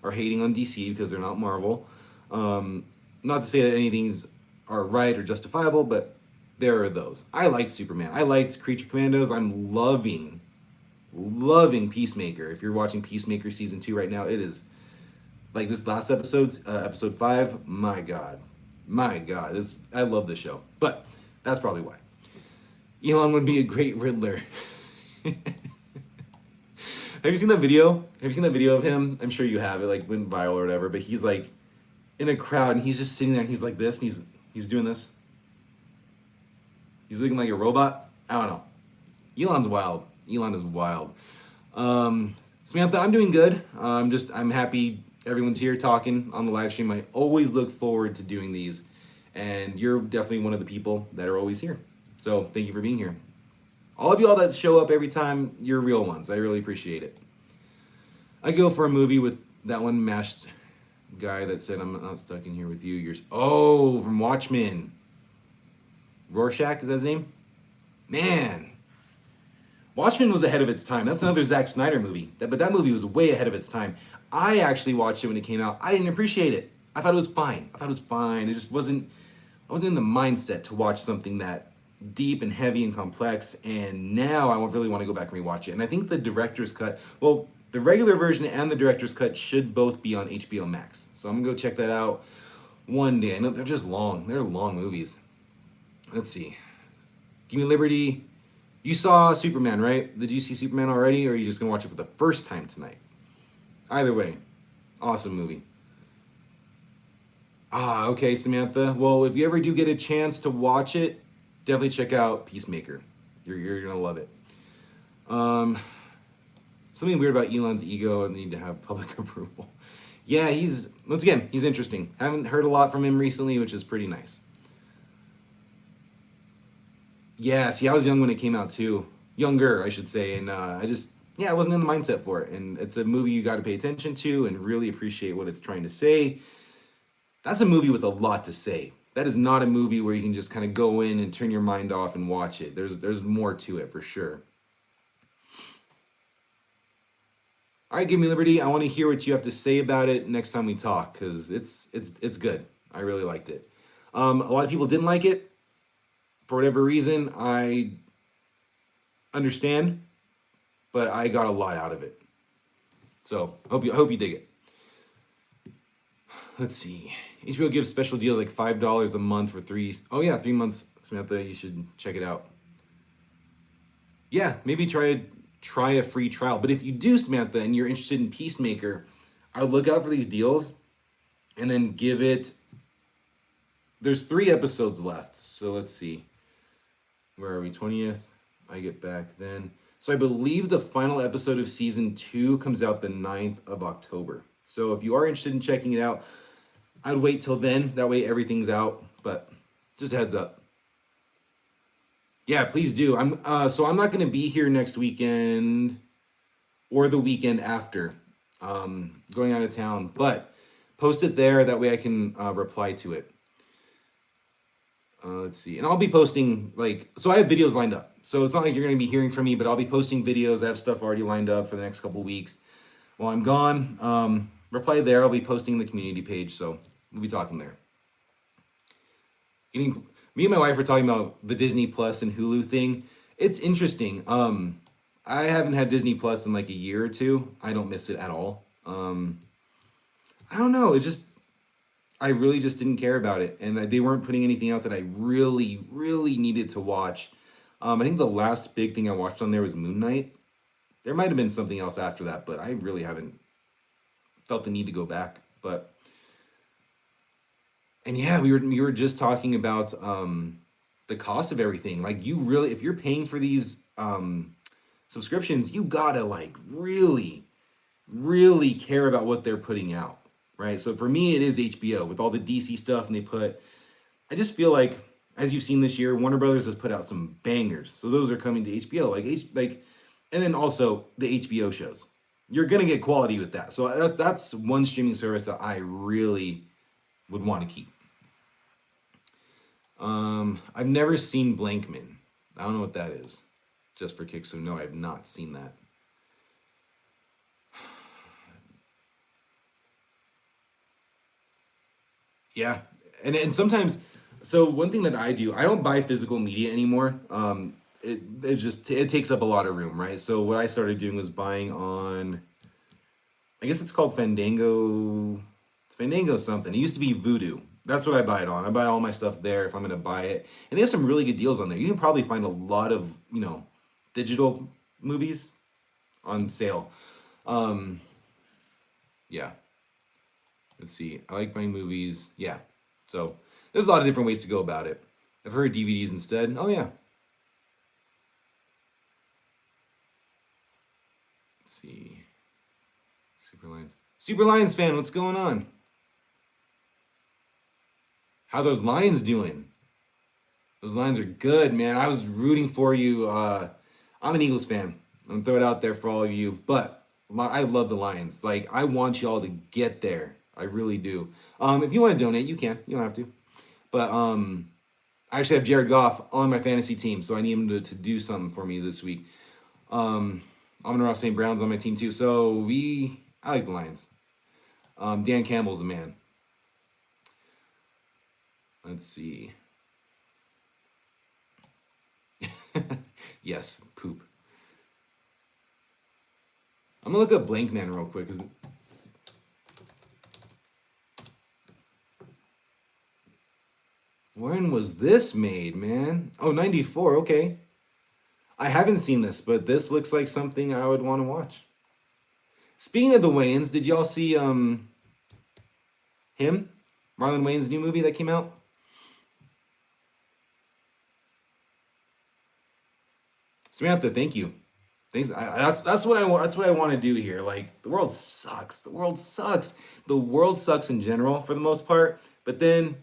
are hating on DC because they're not Marvel. Not to say that anything's are right or justifiable, but there are those. I liked Superman. I liked Creature Commandos. I'm loving Peacemaker. If you're watching Peacemaker season 2 right now, it is like this last episode, episode 5. My God, I love this show. But that's probably why. Elon would be a great Riddler. Have you seen that video? Have you seen that video of him? I'm sure you have. It like went viral or whatever. But he's like in a crowd and he's just sitting there and he's like this and he's doing this. He's looking like a robot. I don't know. Elon's wild. Elon is wild. Samantha, I'm doing good. I'm happy everyone's here talking on the live stream. I always look forward to doing these, and you're definitely one of the people that are always here. So thank you for being here. All of y'all that show up every time, you're real ones. I really appreciate it. I go for a movie with that one mashed guy that said, I'm not stuck in here with you. From Watchmen. Rorschach, is that his name? Man. Watchmen was ahead of its time. That's another Zack Snyder movie. But that movie was way ahead of its time. I actually watched it when it came out. I didn't appreciate it. I thought it was fine. It just wasn't, I wasn't in the mindset to watch something that deep and heavy and complex. And now I really want to go back and rewatch it. And I think the director's cut, well, the regular version and the director's cut should both be on HBO Max. So I'm going to go check that out one day. I know they're just long. They're long movies. Let's see. Give me liberty. You saw Superman, right? Did you see Superman already, or are you just gonna watch it for the first time tonight? Either way, awesome movie. Ah, okay, Samantha. Well, if you ever do get a chance to watch it, definitely check out Peacemaker. You're gonna love it. Um, Something weird about Elon's ego and the need to have public approval. Yeah, he's interesting. Haven't heard a lot from him recently, which is pretty nice. Yeah, see, I was young when it came out too. Younger, I should say, and I wasn't in the mindset for it. And it's a movie you got to pay attention to and really appreciate what it's trying to say. That's a movie with a lot to say. That is not a movie where you can just kind of go in and turn your mind off and watch it. There's more to it for sure. All right, give me liberty. I want to hear what you have to say about it next time we talk because it's good. I really liked it. A lot of people didn't like it for whatever reason. I understand, but I got a lot out of it. So I hope you dig it. Let's see. HBO gives special deals like $5 a month for 3. Oh yeah, 3 months. Samantha, you should check it out. Yeah, maybe try a free trial. But if you do, Samantha, and you're interested in Peacemaker, I would look out for these deals and then give it. There's 3 episodes left. So let's see. Where are we? 20th. I get back then. So I believe the final episode of season 2 comes out the 9th of October. So if you are interested in checking it out, I'd wait till then. That way everything's out. But just a heads up. Yeah, please do. I'm not going to be here next weekend or the weekend after. Going out of town, but post it there. That way I can reply to it. Let's see. And I'll be posting so I have videos lined up. So it's not like you're going to be hearing from me, but I'll be posting videos. I have stuff already lined up for the next couple weeks. While I'm gone, reply there. I'll be posting the community page. So we'll be talking there. Me and my wife were talking about the Disney Plus and Hulu thing. It's interesting. I haven't had Disney Plus in like a year or two. I don't miss it at all. I don't know. I really just didn't care about it. And they weren't putting anything out that I really, really needed to watch. I think the last big thing I watched on there was Moon Knight. There might have been something else after that, but I really haven't felt the need to go back. And yeah, we were just talking about the cost of everything. Like if you're paying for these subscriptions, you gotta like really, really care about what they're putting out, right? So for me, it is HBO with all the DC stuff, and I just feel like, as you've seen this year, Warner Brothers has put out some bangers. So those are coming to HBO, and then also the HBO shows. You're gonna get quality with that. So that's one streaming service that I really would want to keep. I've never seen Blankman. I don't know what that is. Just for kicks, so no, I have not seen that. Yeah, and sometimes, so one thing that I do, I don't buy physical media anymore. It takes up a lot of room, right? So what I started doing was buying on, I guess it's called Fandango. It's Fandango something. It used to be Voodoo. That's what I buy it on. I buy all my stuff there if I'm gonna buy it, and they have some really good deals on there. You can probably find a lot of digital movies on sale. Yeah. Let's see. I like buying movies. Yeah. So there's a lot of different ways to go about it. I've heard DVDs instead. Oh yeah. Let's see. Super Lions fan, what's going on? How those Lions doing? Those Lions are good, man. I was rooting for you. I'm an Eagles fan. I'm gonna throw it out there for all of you. But I love the Lions. Like, I want y'all to get there. I really do. If you want to donate, you can. You don't have to. But I actually have Jared Goff on my fantasy team, so I need him to do something for me this week. Amon-Ra St. Brown's on my team too. So I like the Lions. Dan Campbell's the man. Let's see. Yes, poop. I'm gonna look up Blankman real quick. When was this made, man? Oh, 94. Okay. I haven't seen this, but this looks like something I would want to watch. Speaking of the Wayans, did y'all see him? Marlon Wayne's new movie that came out? Samantha, thank you. Thanks. That's what I want. That's what I want to do here. Like the world sucks. The world sucks. The world sucks in general for the most part. But then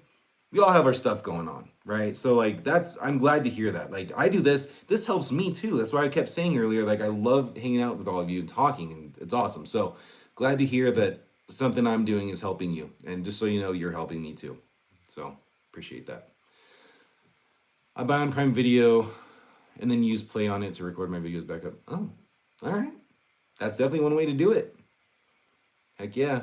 we all have our stuff going on, right? So like that's I'm glad to hear that. Like I do this. This helps me too. That's why I kept saying earlier. Like I love hanging out with all of you and talking, and it's awesome. So glad to hear that something I'm doing is helping you. And just so you know, you're helping me too. So appreciate that. I buy on Prime Video and then use Play on it to record my videos back up. Oh, all right. That's definitely one way to do it. Heck yeah.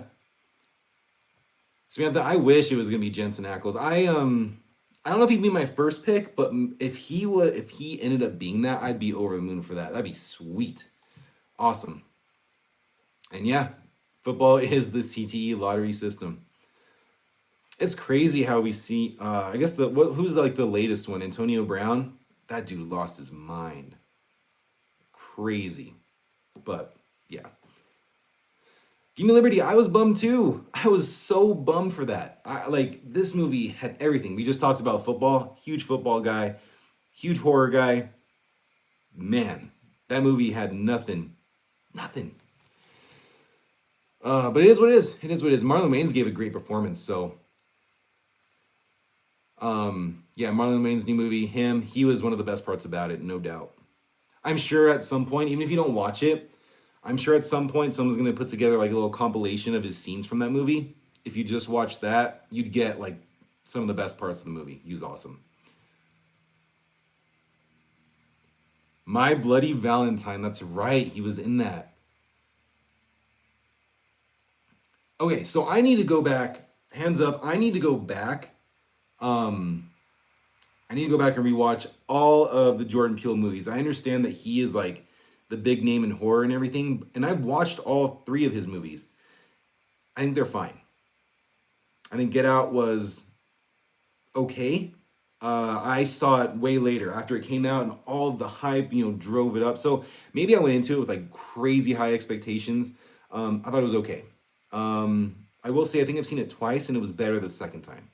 Samantha, I wish it was gonna be Jensen Ackles. I don't know if he'd be my first pick, but if he ended up being that, I'd be over the moon for that. That'd be sweet. Awesome. And yeah, football is the CTE lottery system. It's crazy how we see I guess who's like the latest one? Antonio Brown? That dude lost his mind. Crazy. But yeah. Give Me Liberty, I was bummed too. I was so bummed for that. Like this movie had everything. We just talked about football, huge football guy, huge horror guy. Man, that movie had nothing. Nothing. But it is what it is. It is what it is. Marlon Wayans gave a great performance, so yeah, Marlon Wayans' new movie, he was one of the best parts about it, no doubt. I'm sure at some point, even if you don't watch it, I'm sure at some point someone's gonna put together like a little compilation of his scenes from that movie. If you just watch that, you'd get like some of the best parts of the movie. He was awesome. My Bloody Valentine, that's right, he was in that. Okay, so I need to go back, hands up, I need to go back. I need to go back and rewatch all of the Jordan Peele movies. I understand that he is like the big name in horror and everything, and I've watched all 3 of his movies. I think they're fine. I think Get Out was okay. I saw it way later after it came out, and all of the hype, drove it up. So maybe I went into it with like crazy high expectations. I thought it was okay. I will say I think I've seen it twice, and it was better the second time.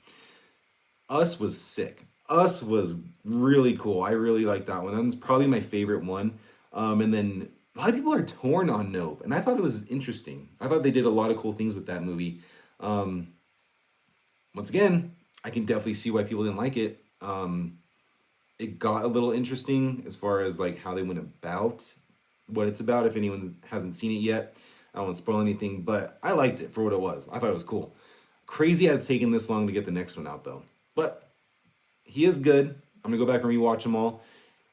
Us was sick. Us was really cool. I really like that one. That's probably my favorite one. And then a lot of people are torn on Nope, and I thought it was interesting. I thought they did a lot of cool things with that movie. Once again, I can definitely see why people didn't like it. It got a little interesting as far as like how they went about what it's about. If anyone hasn't seen it yet, I don't want to spoil anything, but I liked it for what it was. I thought it was cool. Crazy it's taken this long to get the next one out though. But he is good. I'm gonna go back and rewatch them all.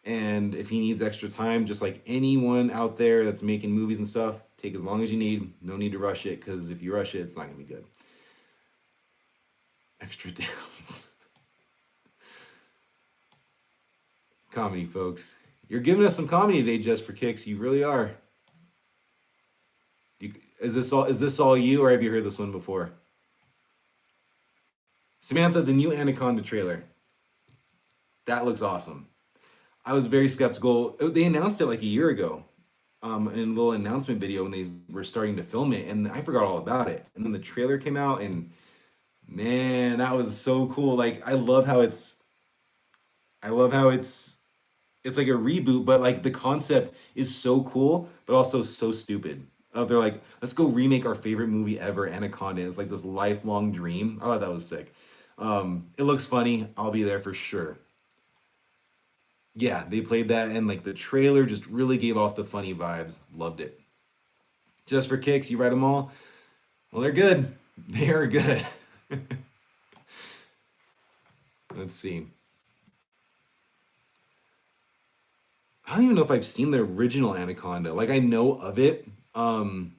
And if he needs extra time, just like anyone out there that's making movies and stuff, take as long as you need. No need to rush it, because if you rush it, it's not gonna be good. Extra downs. Comedy, folks. You're giving us some comedy today, just for kicks. You really are. Is this all you, or have you heard this one before? Samantha, the new Anaconda trailer. That looks awesome. I was very skeptical. They announced it like a year ago, in a little announcement video when they were starting to film it, and I forgot all about it. And then the trailer came out, and man, that was so cool. Like I love how it's like a reboot, but like the concept is so cool, but also so stupid. They're like, let's go remake our favorite movie ever, Anaconda. It's like this lifelong dream. I thought that was sick. It looks funny. I'll be there for sure. Yeah, they played that, and like the trailer just really gave off the funny vibes. Loved it. Just for kicks, you write them all. Well, they're good. They are good. Let's see. I don't even know if I've seen the original Anaconda. Like I know of it, but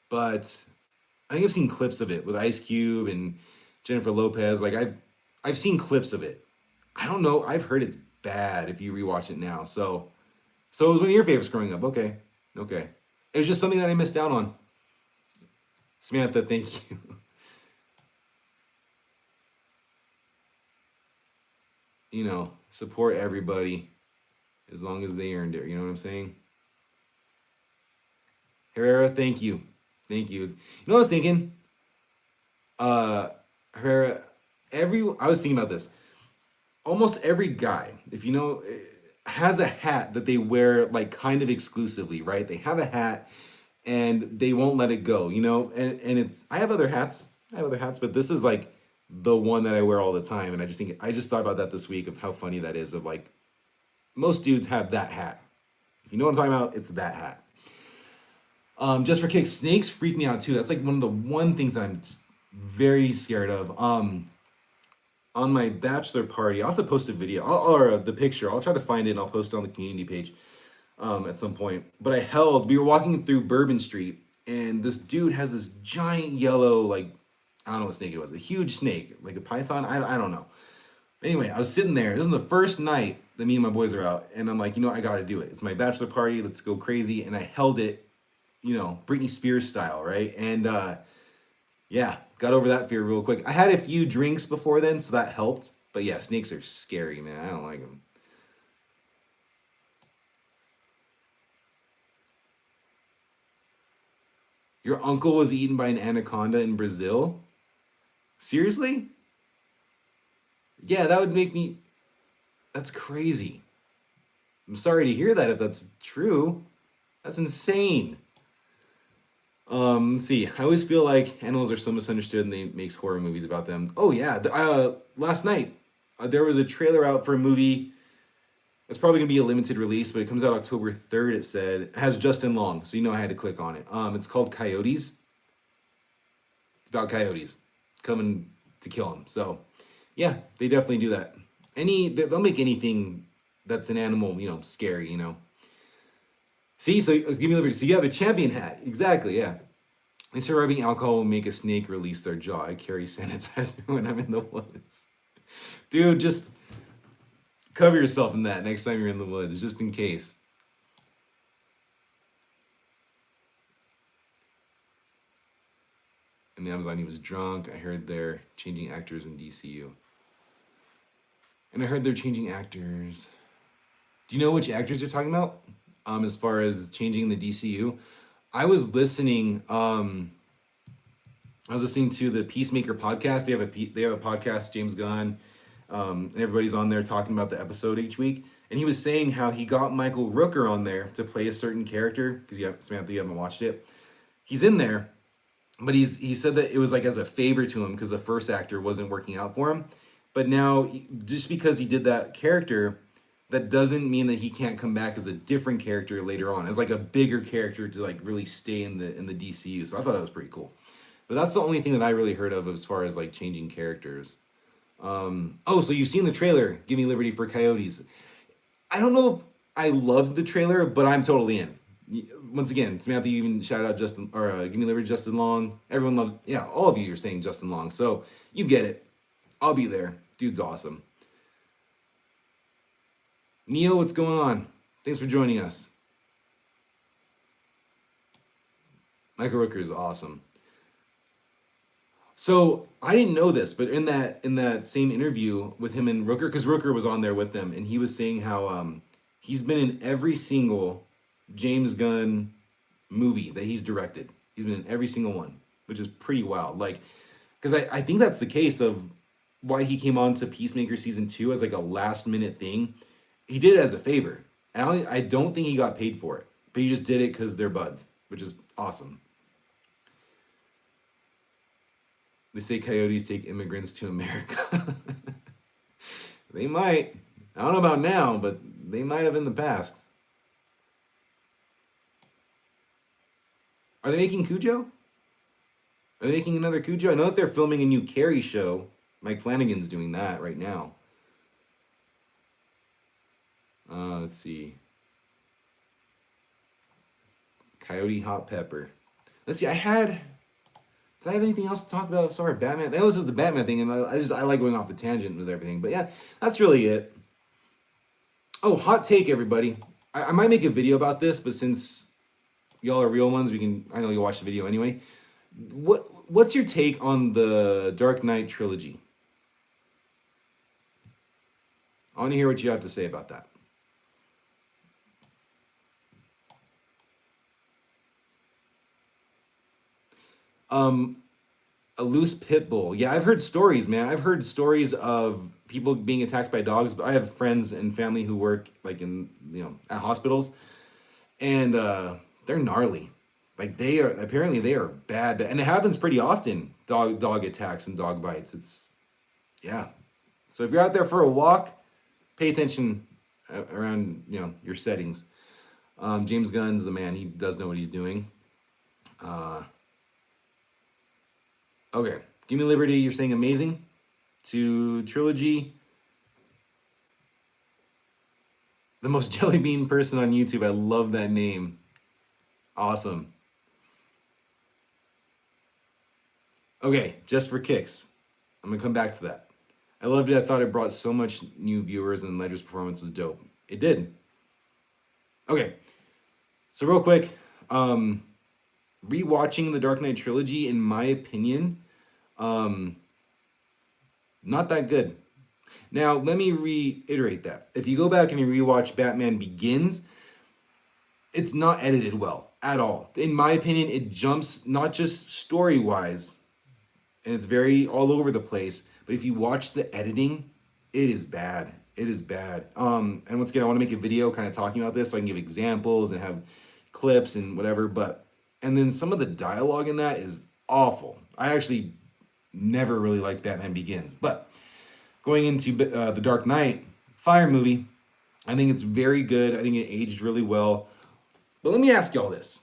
I think I've seen clips of it with Ice Cube and Jennifer Lopez. Like I've seen clips of it. I don't know. I've heard it's bad if you rewatch it now. So it was one of your favorites growing up. Okay. It was just something that I missed out on. Samantha, thank you. support everybody as long as they earned it. You know what I'm saying? Herrera, thank you. Thank you. You know what I was thinking? Uh, Herrera, I was thinking about this. Almost every guy, if you know, has a hat that they wear like kind of exclusively, right? They have a hat and they won't let it go, and it's, I have other hats. But this is like the one that I wear all the time. And I just thought about that this week of how funny that is of like most dudes have that hat. If you know what I'm talking about, it's that hat. Just for kicks, snakes freak me out too. That's like one of the things that I'm just very scared of. On my bachelor party, I'll have to post a video or the picture. I'll try to find it and I'll post it on the community page at some point. But we were walking through Bourbon Street and this dude has this giant yellow, like, I don't know what snake it was, a huge snake, like a python. I don't know. Anyway, I was sitting there. This is the first night that me and my boys are out. And I'm like, I got to do it. It's my bachelor party. Let's go crazy. And I held it, Britney Spears style, right? And yeah, got over that fear real quick. I had a few drinks before then, so that helped. But yeah, snakes are scary, man. I don't like them. Your uncle was eaten by an anaconda in Brazil? Seriously? Yeah, that would make me... That's crazy. I'm sorry to hear that if that's true. That's insane. Let's see. I always feel like animals are so misunderstood and they makes horror movies about them. Oh yeah, last night there was a trailer out for a movie. It's probably gonna be a limited release, but it comes out October 3rd. It said it has Justin Long, so I had to click on it. It's called Coyotes. It's about coyotes coming to kill him. So yeah, they definitely do that. They'll make anything that's an animal, scary, See, so give me liberty. So you have a champion hat. Exactly, yeah. They say rubbing alcohol will make a snake release their jaw. I carry sanitizer when I'm in the woods. Dude, just cover yourself in that next time you're in the woods, just in case. In the Amazon, he was drunk. I heard they're changing actors in DCU. And I heard they're changing actors. Do you know which actors you're talking about? As far as changing the DCU, I was listening. I was listening to the Peacemaker podcast. They have a podcast. James Gunn, and everybody's on there talking about the episode each week. And he was saying how he got Michael Rooker on there to play a certain character because Samantha, you haven't watched it. He's in there, but he said that it was like as a favor to him because the first actor wasn't working out for him. But now, just because he did that character, that doesn't mean that he can't come back as a different character later on, as like a bigger character to like really stay in the DCU. So I thought that was pretty cool. But that's the only thing that I really heard of as far as like changing characters. So you've seen the trailer, Give Me Liberty for Coyotes. I don't know if I loved the trailer, but I'm totally in. Once again, Samantha, you even shouted out Justin, or Give Me Liberty, Justin Long. Everyone loves, yeah, all of you are saying Justin Long. So you get it. I'll be there. Dude's awesome. Neo, what's going on? Thanks for joining us. Michael Rooker is awesome. So I didn't know this, but in that same interview with him and Rooker, because Rooker was on there with them, and he was saying how he's been in every single James Gunn movie that he's directed. He's been in every single one, which is pretty wild. Like, because I think that's the case of why he came on to Peacemaker season 2 as like a last minute thing. He did it as a favor. And I don't think he got paid for it, but he just did it because they're buds, which is awesome. They say coyotes take immigrants to America. They might. I don't know about now, but they might have in the past. Are they making Cujo? Are they making another Cujo? I know that they're filming a new Carrie show. Mike Flanagan's doing that right now. Let's see. Coyote Hot Pepper. Let's see. Did I have anything else to talk about? Sorry, Batman. That was just the Batman thing, and I like going off the tangent with everything. But yeah, that's really it. Oh, hot take, everybody. I might make a video about this, but since y'all are real ones, I know you'll watch the video anyway. What's your take on the Dark Knight trilogy? I want to hear what you have to say about that. A loose pit bull. Yeah, I've heard stories, man. I've heard stories of people being attacked by dogs. But I have friends and family who work like in at hospitals, and they're gnarly. Like they are bad, and it happens pretty often. Dog attacks and dog bites. It's yeah. So if you're out there for a walk, pay attention around your settings. James Gunn's the man. He does know what he's doing. Okay, Give Me Liberty. You're saying amazing to trilogy. The most jelly bean person on YouTube. I love that name. Awesome. Okay, just for kicks. I'm gonna come back to that. I loved it. I thought it brought so much new viewers, and Ledger's performance was dope. It did. Okay, so real quick, rewatching the Dark Knight trilogy, in my opinion, not that good. Now, let me reiterate that. If you go back and you rewatch Batman Begins, it's not edited well at all. In my opinion, it jumps not just story-wise, and it's very all over the place, but if you watch the editing, it is bad. It is bad. And once again, I want to make a video kind of talking about this so I can give examples and have clips and whatever, and then some of the dialogue in that is awful. I actually never really liked Batman Begins, but going into The Dark Knight, fire movie, I think it's very good. I think it aged really well. But let me ask y'all this.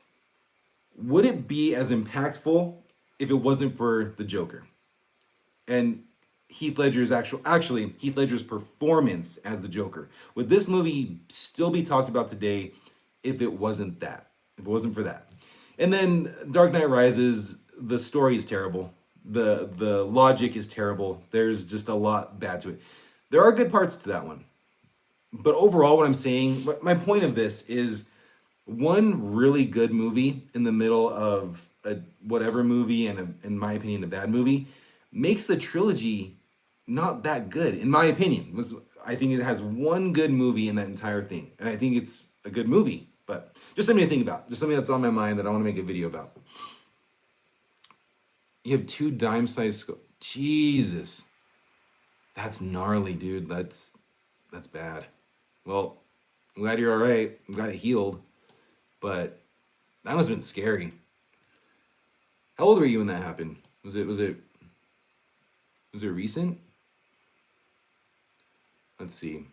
Would it be as impactful if it wasn't for the Joker? And Heath Ledger's Heath Ledger's performance as the Joker. Would this movie still be talked about today if it wasn't that? If it wasn't for that? And then Dark Knight Rises, the story is terrible. The logic is terrible. There's just a lot bad to it. There are good parts to that one. But overall, what I'm saying, my point of this is one really good movie in the middle of a whatever movie and in my opinion, a bad movie makes the trilogy not that good, in my opinion. I think it has one good movie in that entire thing. And I think it's a good movie, but just something to think about. Just something that's on my mind that I want to make a video about. You have 2 dime-sized Jesus. That's gnarly, dude. That's bad. Well, I'm glad you're all right. I'm glad it healed. But that must have been scary. How old were you when that happened? Was it recent? Let's see.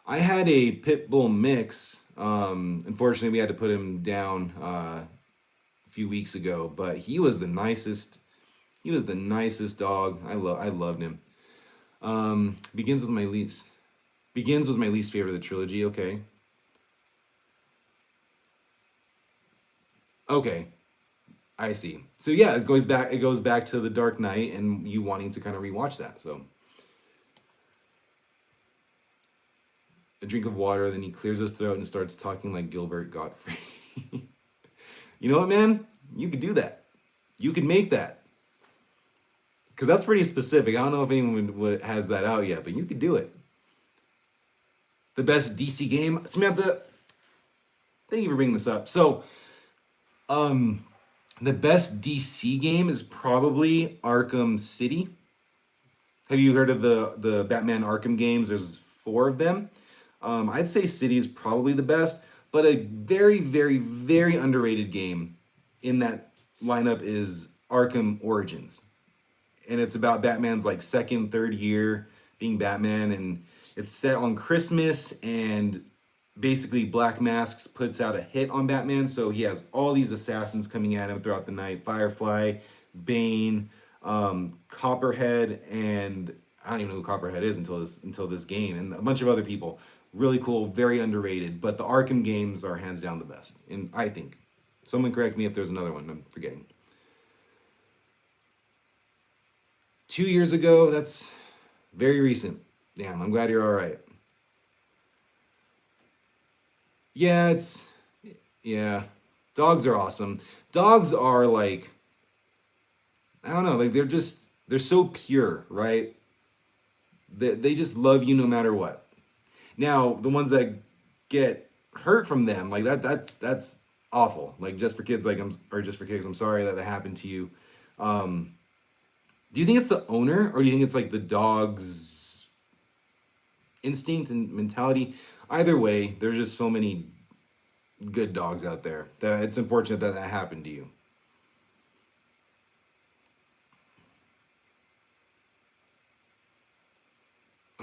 I had a pit bull mix. Unfortunately, we had to put him down a few weeks ago, but he was the nicest. He was the nicest dog. I loved him. Begins was my least favorite of the trilogy. Okay, I see. So yeah, it goes back to the Dark Knight and you wanting to kind of rewatch that. So a drink of water, then he clears his throat and starts talking like Gilbert Gottfried. You know what, man? You could do that. You could make that. Because that's pretty specific. I don't know if anyone has that out yet, but you could do it. The best DC game? Samantha, thank you for bringing this up. So, the best DC game is probably Arkham City. Have you heard of the Batman Arkham games? There's 4 of them. I'd say City is probably the best, but a very, very, very underrated game in that lineup is Arkham Origins. And it's about Batman's like 2nd, 3rd year being Batman, and it's set on Christmas, and basically Black Masks puts out a hit on Batman, so he has all these assassins coming at him throughout the night. Firefly, Bane, Copperhead, and I don't even know who Copperhead is until this game, and a bunch of other people. Really cool, very underrated, but the Arkham games are hands down the best, and I think. Someone correct me if there's another one I'm forgetting. 2 years ago, that's very recent. Damn, I'm glad you're all right. Yeah, dogs are awesome. Dogs are like, I don't know, like they're so pure, right? They just love you no matter what. Now, the ones that get hurt from them, like that's awful. Like just for kids, like or just for kids, I'm sorry that happened to you. Um, do you think it's the owner, or do you think it's like the dog's instinct and mentality? Either way, there's just so many good dogs out there that it's unfortunate that happened to you.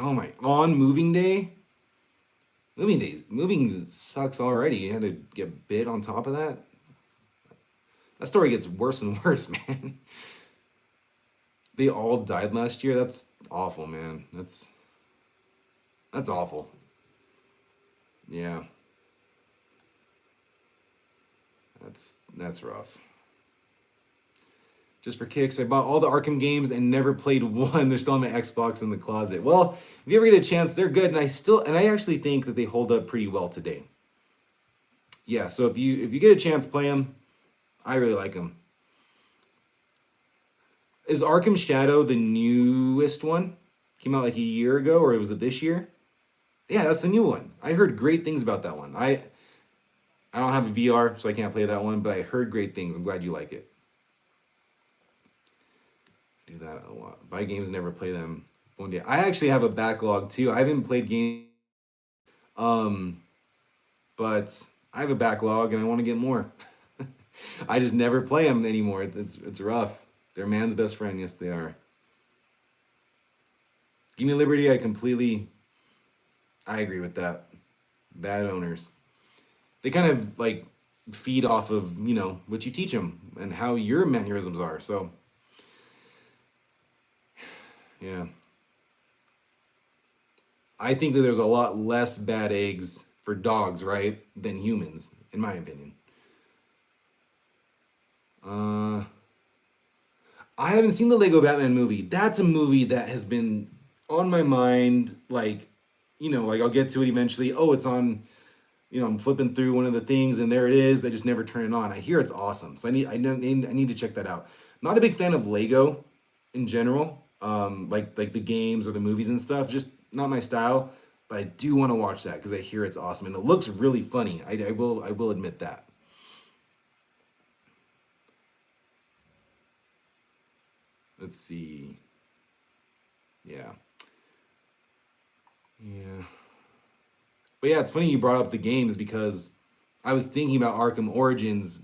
Oh my! On moving day, moving sucks already. You had to get bit on top of that. That story gets worse and worse, man. They all died last year. That's awful, man. That's awful. Yeah, that's rough. Just for kicks, I bought all the Arkham games and never played one. They're still on my Xbox in the closet. Well, if you ever get a chance, they're good, and I actually think that they hold up pretty well today. Yeah, so if you get a chance, play them. I really like them. Is Arkham Shadow the newest one? Came out like a year ago, or was it this year? Yeah, that's the new one. I heard great things about that one. I don't have a VR, so I can't play that one, but I heard great things. I'm glad you like it. I do that a lot. Buy games, never play them. One day. I actually have a backlog too. I haven't played games, um, but I have a backlog and I want to get more. I just never play them anymore. It's rough. They're man's best friend. Yes, they are. Give me liberty. I agree with that. Bad owners. They kind of like feed off of what you teach them and how your mannerisms are. So yeah, I think that there's a lot less bad eggs for dogs, right, than humans, in my opinion. Uh, I haven't seen the Lego Batman movie. That's a movie that has been on my mind. Like, like I'll get to it eventually. Oh, it's on. I'm flipping through one of the things, and there it is. I just never turn it on. I hear it's awesome, so I need to check that out. Not a big fan of Lego in general, like the games or the movies and stuff. Just not my style. But I do want to watch that because I hear it's awesome and it looks really funny. I will admit that. Let's see. Yeah, yeah. But yeah, it's funny you brought up the games because I was thinking about Arkham Origins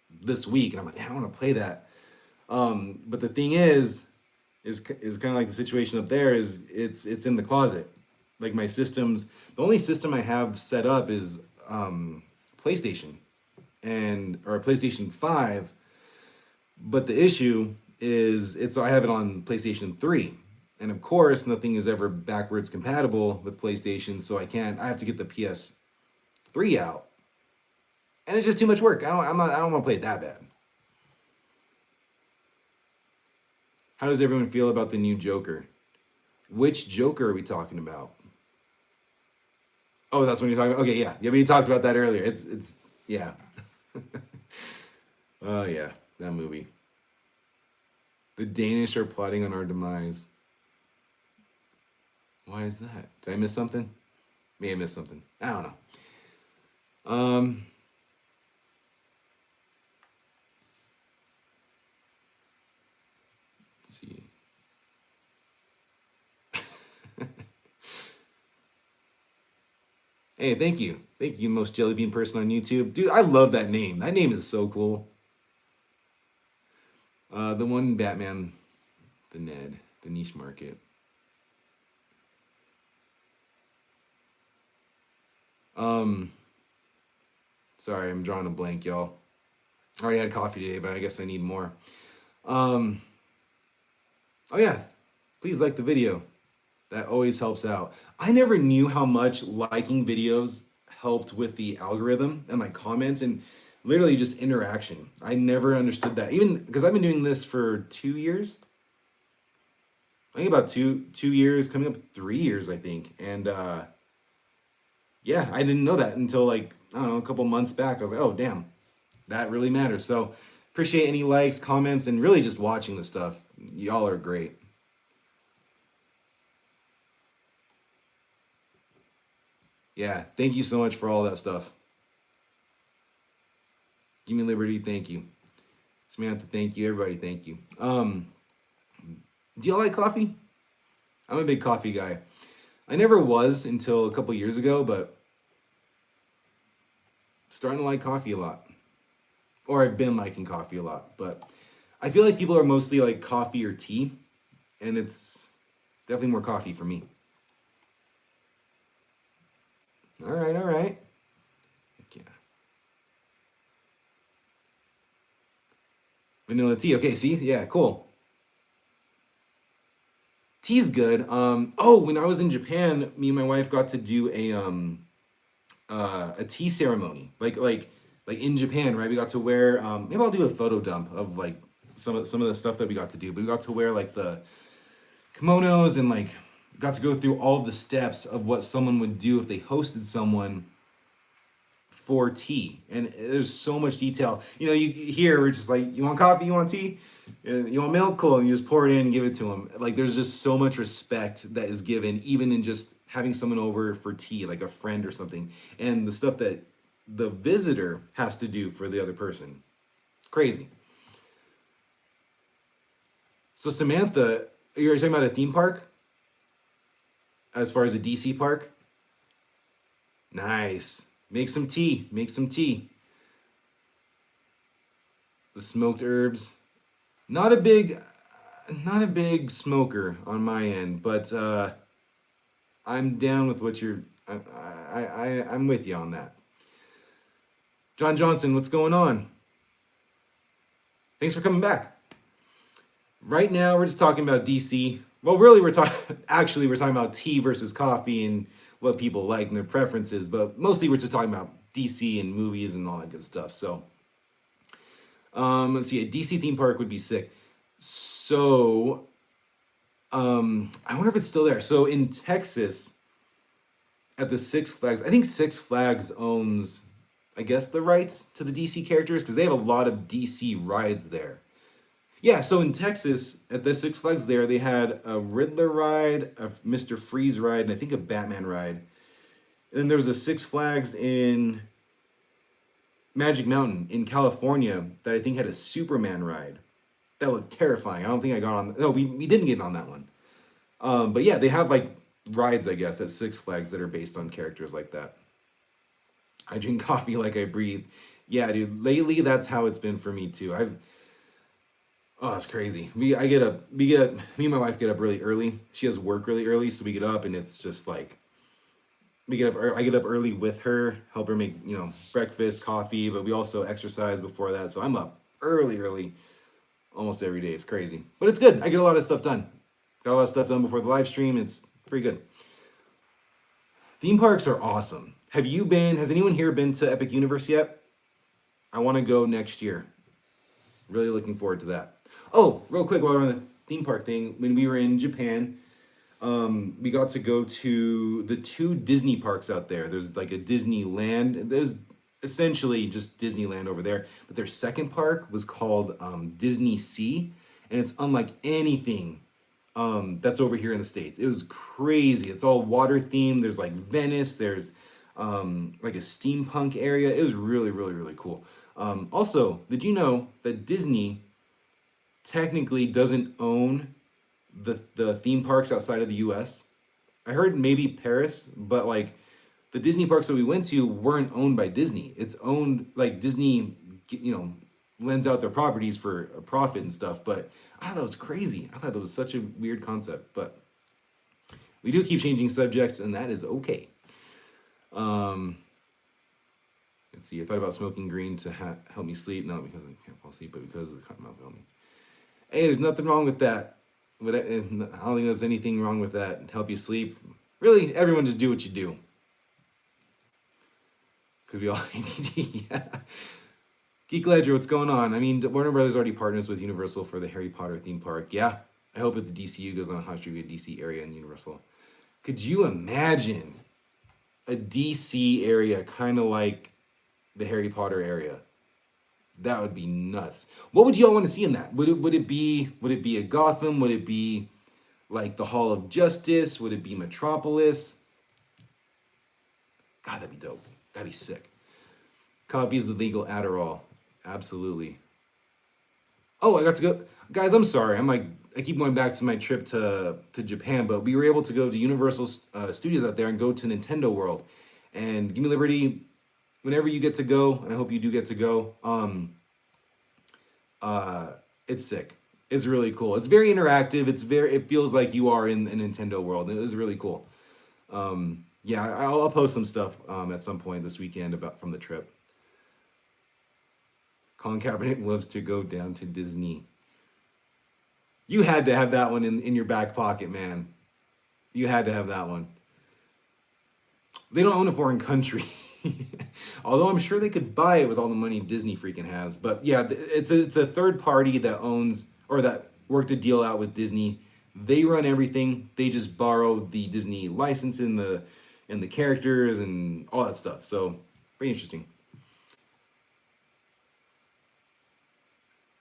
this week, and I'm like, man, I want to play that. But the thing is kind of like the situation up there. Is it's in the closet. Like my systems, the only system I have set up is PlayStation or PlayStation 5. But the issue is I have it on PlayStation 3. And of course, nothing is ever backwards compatible with PlayStation, so I have to get the PS3 out. And it's just too much work. I don't want to play it that bad. How does everyone feel about the new Joker? Which Joker are we talking about? Oh, that's when you're talking about. Okay, yeah. Yeah, we talked about that earlier. It's yeah. Oh yeah, that movie. The Danish are plotting on our demise. Why is that? Did I miss something? May have missed something. I don't know. Let's see. Hey, thank you. Thank you, most jelly bean person on YouTube. Dude, I love that name. That name is so cool. The one Batman, the Ned, the niche market. Um, Sorry, I'm drawing a blank, y'all. I already had coffee today, but I guess I need more. Um, oh yeah, please like the video. That always helps out. I never knew how much liking videos helped with the algorithm and like comments and literally just interaction. I never understood that. Even because I've been doing this for 2 years. I think about two years, coming up 3 years, I think. And yeah, I didn't know that until like, I don't know, a couple months back. I was like, oh damn, that really matters. So appreciate any likes, comments, and really just watching the stuff. Y'all are great. Yeah, thank you so much for all that stuff. Give me liberty, thank you. Samantha, thank you. Everybody, thank you. Do y'all like coffee? I'm a big coffee guy. I never was until a couple years ago, but starting to like coffee a lot. Or I've been liking coffee a lot, but I feel like people are mostly like coffee or tea, and it's definitely more coffee for me. All right, all right. Yeah. Vanilla tea. Okay, see? Yeah, cool. Tea's good. Oh, when I was in Japan, me and my wife got to do a tea ceremony. Like in Japan, right? We got to wear maybe I'll do a photo dump of like some of the stuff that we got to do. But we got to wear like the kimonos and like got to go through all of the steps of what someone would do if they hosted someone for tea. And there's so much detail. You know, you here we're just like, you want coffee, you want tea, you want milk, cool, and you just pour it in and give it to them. Like there's just so much respect that is given, even in just having someone over for tea, like a friend or something, and the stuff that the visitor has to do for the other person. Crazy. So Samantha, you're talking about a theme park as far as a DC park? Nice. Make some tea. Make some tea. The smoked herbs. Not a big smoker on my end, but I'm down with what you're. I'm with you on that. John Johnson, what's going on? Thanks for coming back. Right now, we're just talking about DC. Well, really, we're talking. Actually, we're talking about tea versus coffee and what people like and their preferences. But mostly, we're just talking about DC and movies and all that good stuff. So, let's see. A DC theme park would be sick. So, I wonder if it's still there. So in Texas, at the Six Flags, I think Six Flags owns, I guess, the rights to the DC characters because they have a lot of DC rides there. Yeah, so in Texas, at the Six Flags there, they had a Riddler ride, a Mr. Freeze ride, and I think a Batman ride. And then there was a Six Flags in Magic Mountain in California that I think had a Superman ride. That looked terrifying. I don't think I got on. No, we didn't get on that one. But yeah, they have like rides, I guess, at Six Flags that are based on characters like that. I drink coffee like I breathe. Yeah, dude. Lately, that's how it's been for me too. Oh, it's crazy. Me and my wife get up really early. She has work really early, so we get up and it's just like we get up. I get up early with her, help her make breakfast, coffee, but we also exercise before that. So I'm up early, almost every day. It's crazy, but it's good. I get a lot of stuff done. Got a lot of stuff done before the live stream. It's pretty good. Theme parks are awesome. Has anyone here been to Epic Universe yet? I want to go next year. Really looking forward to that. Oh, real quick, while we're on the theme park thing, when we were in Japan, we got to go to the 2 Disney parks out there. There's like a Disneyland. There's essentially just Disneyland over there. But their second park was called Disney Sea, and it's unlike anything that's over here in the States. It was crazy. It's all water themed. There's like Venice. There's like a steampunk area. It was really, really, really cool. Also, did you know that Disney technically doesn't own the theme parks outside of the US? I heard maybe Paris, but like the Disney parks that we went to weren't owned by Disney. It's owned like Disney, lends out their properties for a profit and stuff. But I thought that was crazy. I thought that was such a weird concept. But we do keep changing subjects, and that is okay. Let's see. I thought about smoking green to help me sleep. Not because I can't fall asleep, but because the cotton mouth helped me. Hey, there's nothing wrong with that. But I don't think there's anything wrong with that. Help you sleep. Really, everyone just do what you do. Because we all yeah. Geek Ledger, what's going on? I mean, Warner Brothers already partners with Universal for the Harry Potter theme park. Yeah, I hope if the DCU goes on a hot streak with DC area and Universal. Could you imagine a DC area kind of like the Harry Potter area? That would be nuts. What would y'all want to see in that? Would it be a Gotham? Would it be like the Hall of Justice? Would it be Metropolis? God, that'd be dope. That'd be sick. Coffee is the legal Adderall. Absolutely. Oh, I got to go, guys. I'm sorry. I keep going back to my trip to Japan, but we were able to go to Universal Studios out there and go to Nintendo World. And give me liberty whenever you get to go, and I hope you do get to go. Uh, it's sick. It's really cool. It's very interactive. It feels like you are in a Nintendo World. It was really cool. Yeah, I'll post some stuff at some point this weekend about from the trip. Colin Kaepernick loves to go down to Disney. You had to have that one in your back pocket, man. You had to have that one. They don't own a foreign country. Although I'm sure they could buy it with all the money Disney freaking has. But yeah, it's a third party that owns or that worked a deal out with Disney. They run everything. They just borrow the Disney license and the characters and all that stuff. So very interesting.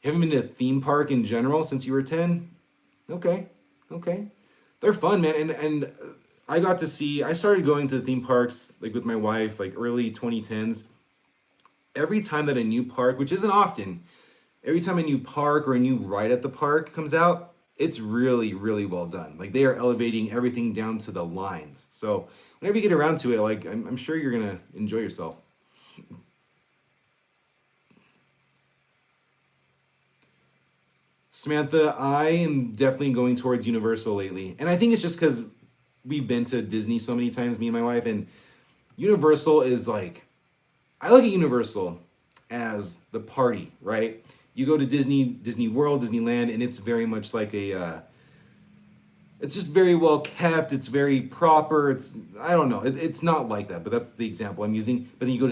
Haven't been to a theme park in general since you were 10? Okay. Okay. They're fun, man. And I got to see I started going to the theme parks like with my wife like early 2010s. Every time that a new park, which isn't often, every time a new park or a new ride at the park comes out, it's really, really well done. Like they are elevating everything down to the lines. So whenever you get around to it, like I'm sure you're gonna enjoy yourself. Samantha, I am definitely going towards Universal lately. And I think it's just because we've been to Disney so many times, me and my wife, and Universal is like, I look at Universal as the party, right? You go to Disney World, Disneyland, and it's very much like it's just very well kept. It's very proper. I don't know. It's not like that, but that's the example I'm using. But then you go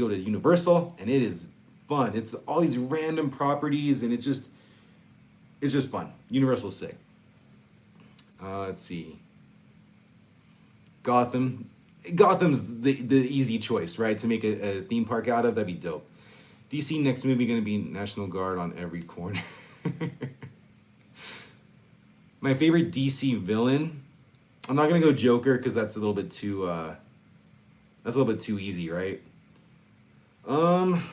to Universal, and it is fun. It's all these random properties, and it's just fun. Universal's sick. Let's see. Gotham. Gotham's the easy choice, right? To make a theme park out of. That'd be dope. DC next movie gonna be National Guard on every corner. My favorite DC villain. I'm not gonna go Joker because that's a little bit too easy, right? Um,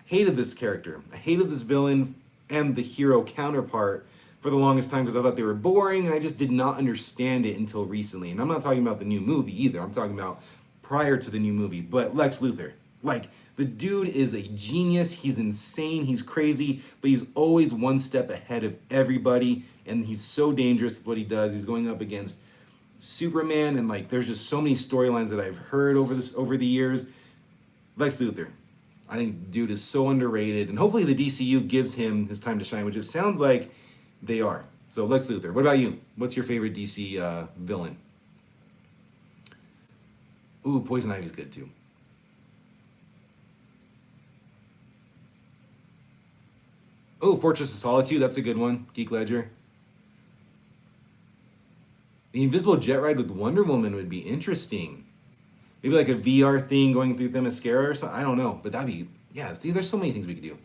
hated this character. I hated this villain and the hero counterpart for the longest time because I thought they were boring and I just did not understand it until recently. And I'm not talking about the new movie either. I'm talking about prior to the new movie. But Lex Luthor, like the dude is a genius. He's insane. He's crazy, but he's always one step ahead of everybody. And he's so dangerous with what he does. He's going up against Superman, and like there's just so many storylines that I've heard over the years. Lex Luthor. I think dude is so underrated, and hopefully the DCU gives him his time to shine, which it sounds like they are. So Lex Luthor. What about you? What's your favorite DC villain? Ooh, Poison Ivy's good too. Oh, Fortress of Solitude. That's a good one. Geek Ledger. The Invisible Jet Ride with Wonder Woman would be interesting. Maybe like a VR thing going through Themyscira or something. I don't know, but that'd be yeah. See, there's so many things we could do.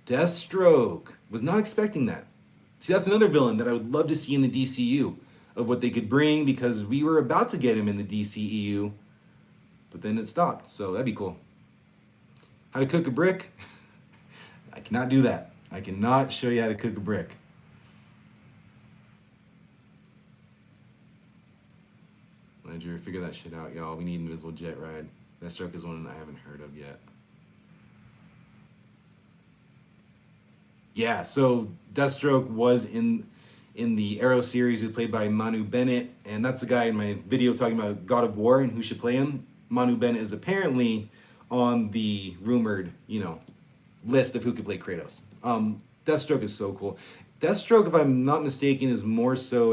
Deathstroke. Was not expecting that. See, that's another villain that I would love to see in the DCU of what they could bring because we were about to get him in the DCEU, but then it stopped. So that'd be cool. How to cook a brick? I cannot do that. I cannot show you how to cook a brick. Ledger, figure that shit out, y'all. We need Invisible Jet Ride. Deathstroke is one I haven't heard of yet. Yeah, so Deathstroke was in the Arrow series, who's played by Manu Bennett, and that's the guy in my video talking about God of War and who should play him. Manu Bennett is apparently on the rumored, list of who could play Kratos. Deathstroke is so cool. Deathstroke, if I'm not mistaken, is more so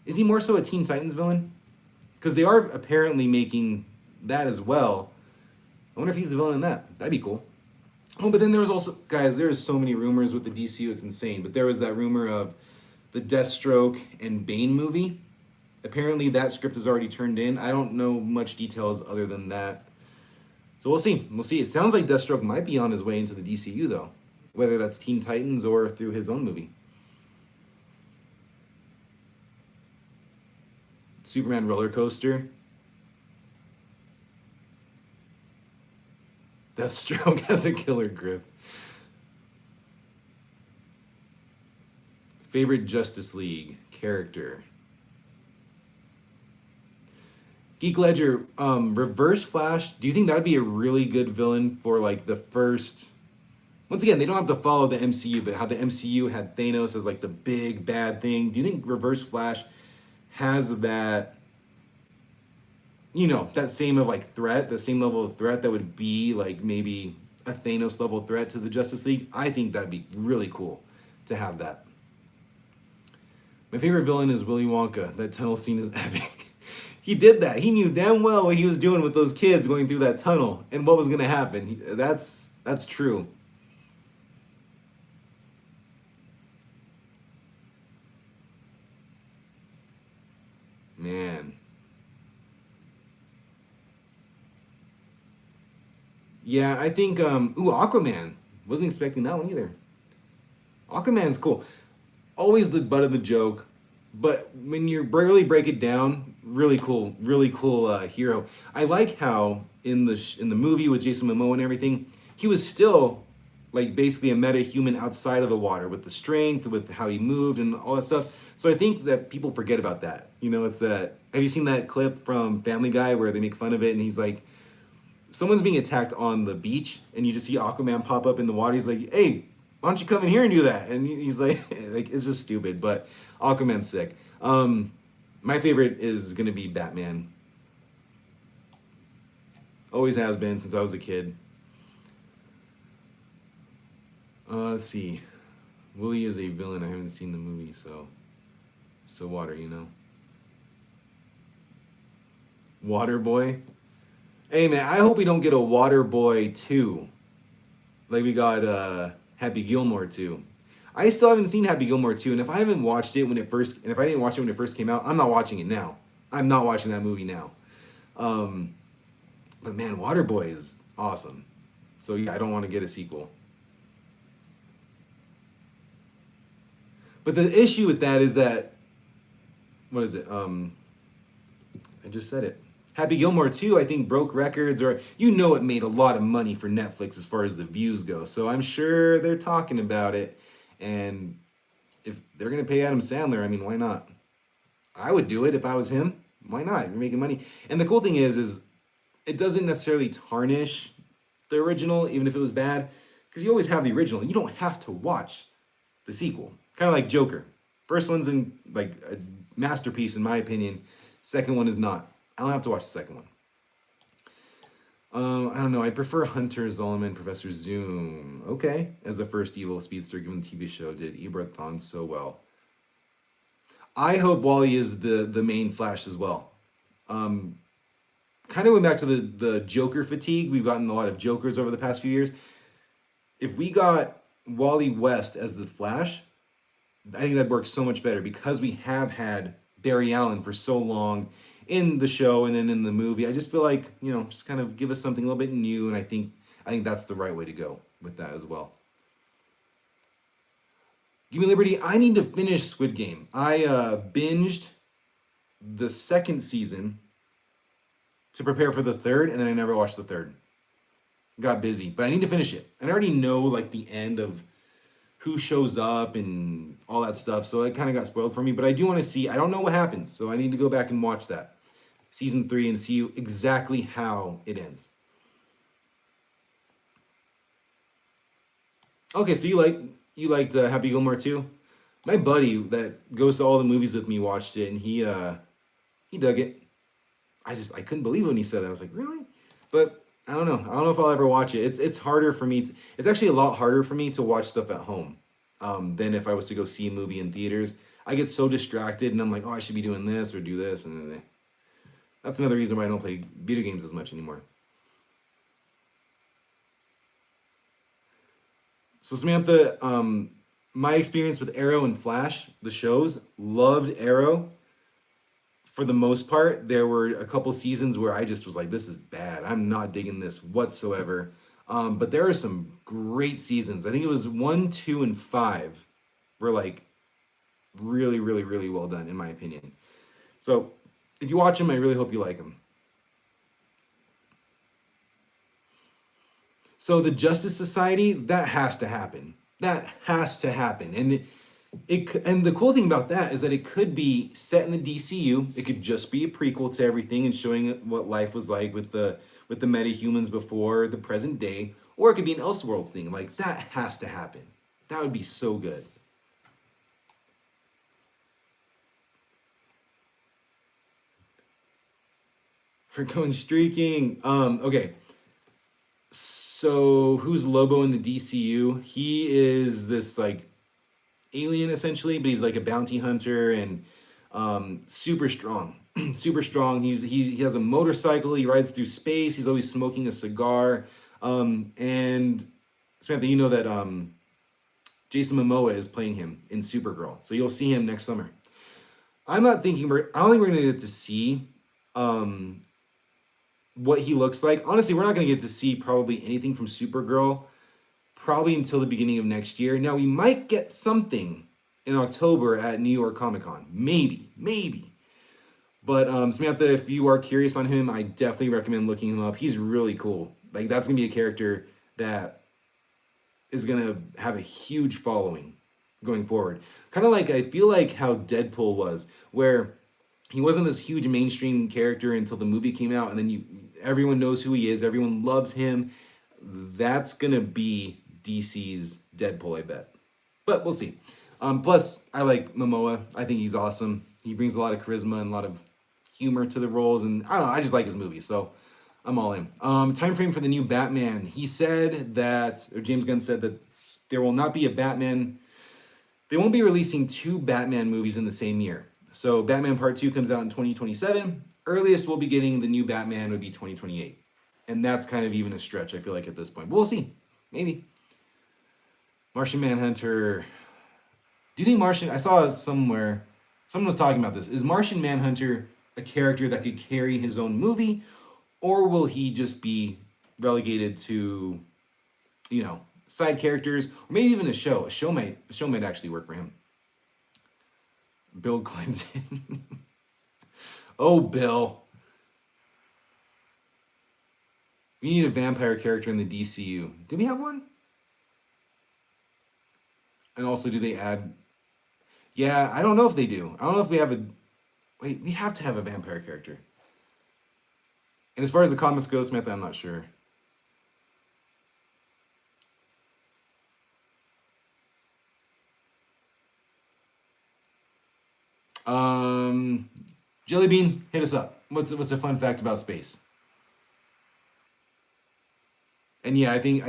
is he more so a Teen Titans villain? Because they are apparently making that as well. I wonder if he's the villain in that. That'd be cool. Oh, but then there was also, guys, there's so many rumors with the DCU, it's insane. But there was that rumor of the Deathstroke and Bane movie. Apparently that script is already turned in. I don't know much details other than that. So we'll see. We'll see. It sounds like Deathstroke might be on his way into the DCU, though. Whether that's Teen Titans or through his own movie. Superman roller coaster. Deathstroke has a killer grip. Favorite Justice League character. Geek Ledger, Reverse Flash. Do you think that'd be a really good villain for like the first? Once again, they don't have to follow the MCU, but how the MCU had Thanos as like the big bad thing. Do you think Reverse Flash has that? You know, that same of like threat, the same level of threat that would be like maybe a Thanos level threat to the Justice League. I think that'd be really cool to have that. My favorite villain is Willy Wonka. That tunnel scene is epic. He did that. He knew damn well what he was doing with those kids going through that tunnel and what was going to happen. That's true. Man. Yeah, I think Aquaman. Wasn't expecting that one either. Aquaman's cool. Always the butt of the joke, but when you really break it down, really cool hero. I like how in the movie with Jason Momoa and everything, he was still like basically a meta human outside of the water with the strength, with how he moved and all that stuff. So I think that people forget about that. You know, it's that. Have you seen that clip from Family Guy where they make fun of it and he's like, someone's being attacked on the beach and you just see Aquaman pop up in the water. He's like, hey, why don't you come in here and do that? And he's like, like it's just stupid, but Aquaman's sick. My favorite is gonna be Batman. Always has been since I was a kid. Let's see. Willie is a villain. I haven't seen the movie, so water, you know. Water Boy. Hey man, I hope we don't get a Water Boy 2. Like we got Happy Gilmore 2. I still haven't seen Happy Gilmore 2, and if I haven't watched it when it first, and if I didn't watch it when it first came out, I'm not watching it now. I'm not watching that movie now. But man, Waterboy is awesome. So yeah, I don't want to get a sequel. But the issue with that is that, what is it? I just said it. Happy Gilmore 2, I think broke records, or you know it made a lot of money for Netflix as far as the views go. So I'm sure they're talking about it. And if they're going to pay Adam Sandler, I mean, why not? I would do it if I was him. Why not? You're making money. And the cool thing is it doesn't necessarily tarnish the original, even if it was bad, because you always have the original. You don't have to watch the sequel. Kind of like Joker. First one's in like a masterpiece in my opinion. Second one is not. I don't have to watch the second one. I don't know. I prefer Hunter Zolomon, Professor Zoom. Okay, as the first evil speedster given the TV show did Eberth Thon so well. I hope Wally is the main Flash as well. Kind of went back to the Joker fatigue. We've gotten a lot of Jokers over the past few years. If we got Wally West as the Flash, I think that works so much better because we have had Barry Allen for so long in the show and then in the movie. I just feel like, you know, just kind of give us something a little bit new, and I think that's the right way to go with that as well. Give me liberty. I need to finish Squid Game. I binged the second season to prepare for the third, and then I never watched the third. Got busy, but I need to finish it. And I already know like the end of who shows up and all that stuff, so it kind of got spoiled for me. But I do want to see. I don't know what happens, so I need to go back and watch that season 3 and see exactly how it ends. Okay, so you liked Happy Gilmore 2? My buddy that goes to all the movies with me watched it, and he dug it. I couldn't believe it when he said that. I was like, really? But I don't know. I don't know if I'll ever watch it. It's harder for me. It's actually a lot harder for me to watch stuff at home than if I was to go see a movie in theaters. I get so distracted, and I'm like, oh, I should be doing this or do this, and that's another reason why I don't play video games as much anymore. So Samantha, my experience with Arrow and Flash, the shows, loved Arrow. For the most part, there were a couple seasons where I just was like, this is bad. I'm not digging this whatsoever. But there are some great seasons. I think it was 1, 2, and 5 were like really, really, really well done, in my opinion. So If you watch him, I really hope you like him. So the Justice Society, that has to happen. That has to happen. And the cool thing about that is that it could be set in the DCU. It could just be a prequel to everything and showing what life was like with the metahumans before the present day, or it could be an Elseworlds thing. Like that has to happen. That would be so good. For going streaking. Okay. So who's Lobo in the DCU? He is this like alien essentially, but he's like a bounty hunter and super strong. Super strong. He has a motorcycle. He rides through space. He's always smoking a cigar. And Samantha, you know that Jason Momoa is playing him in Supergirl, so you'll see him next summer. I don't think we're gonna get to see what he looks like. Honestly, we're not gonna get to see probably anything from Supergirl probably until the beginning of next year. Now we might get something in October at New York Comic Con, maybe. But Samantha, if you are curious on him, I definitely recommend looking him up. He's really cool. Like that's gonna be a character that is gonna have a huge following going forward. Kind of like I feel like how Deadpool was, where he wasn't this huge mainstream character until the movie came out, and then everyone knows who he is, everyone loves him. That's gonna be DC's Deadpool, I bet. But we'll see. Plus, I like Momoa. I think he's awesome. He brings a lot of charisma and a lot of humor to the roles, and I don't know. I just like his movies, so I'm all in. Time frame for the new Batman. He said that, or James Gunn said that there will not be a Batman. They won't be releasing 2 Batman movies in the same year. So Batman Part 2 comes out in 2027. Earliest we'll be getting the new Batman would be 2028. And that's kind of even a stretch, I feel like, at this point. But we'll see. Maybe. Martian Manhunter. Do you think I saw somewhere, someone was talking about this. Is Martian Manhunter a character that could carry his own movie? Or will he just be relegated to, side characters? Or maybe even a show. A show might actually work for him. Bill Clinton. Oh, Bill. We need a vampire character in the DCU. Do we have one? And also, do they add... Yeah, I don't know if they do. I don't know if we have a... Wait, we have to have a vampire character. And as far as the comics go, Samantha, I'm not sure. Jellybean, hit us up. What's a fun fact about space? And yeah, I think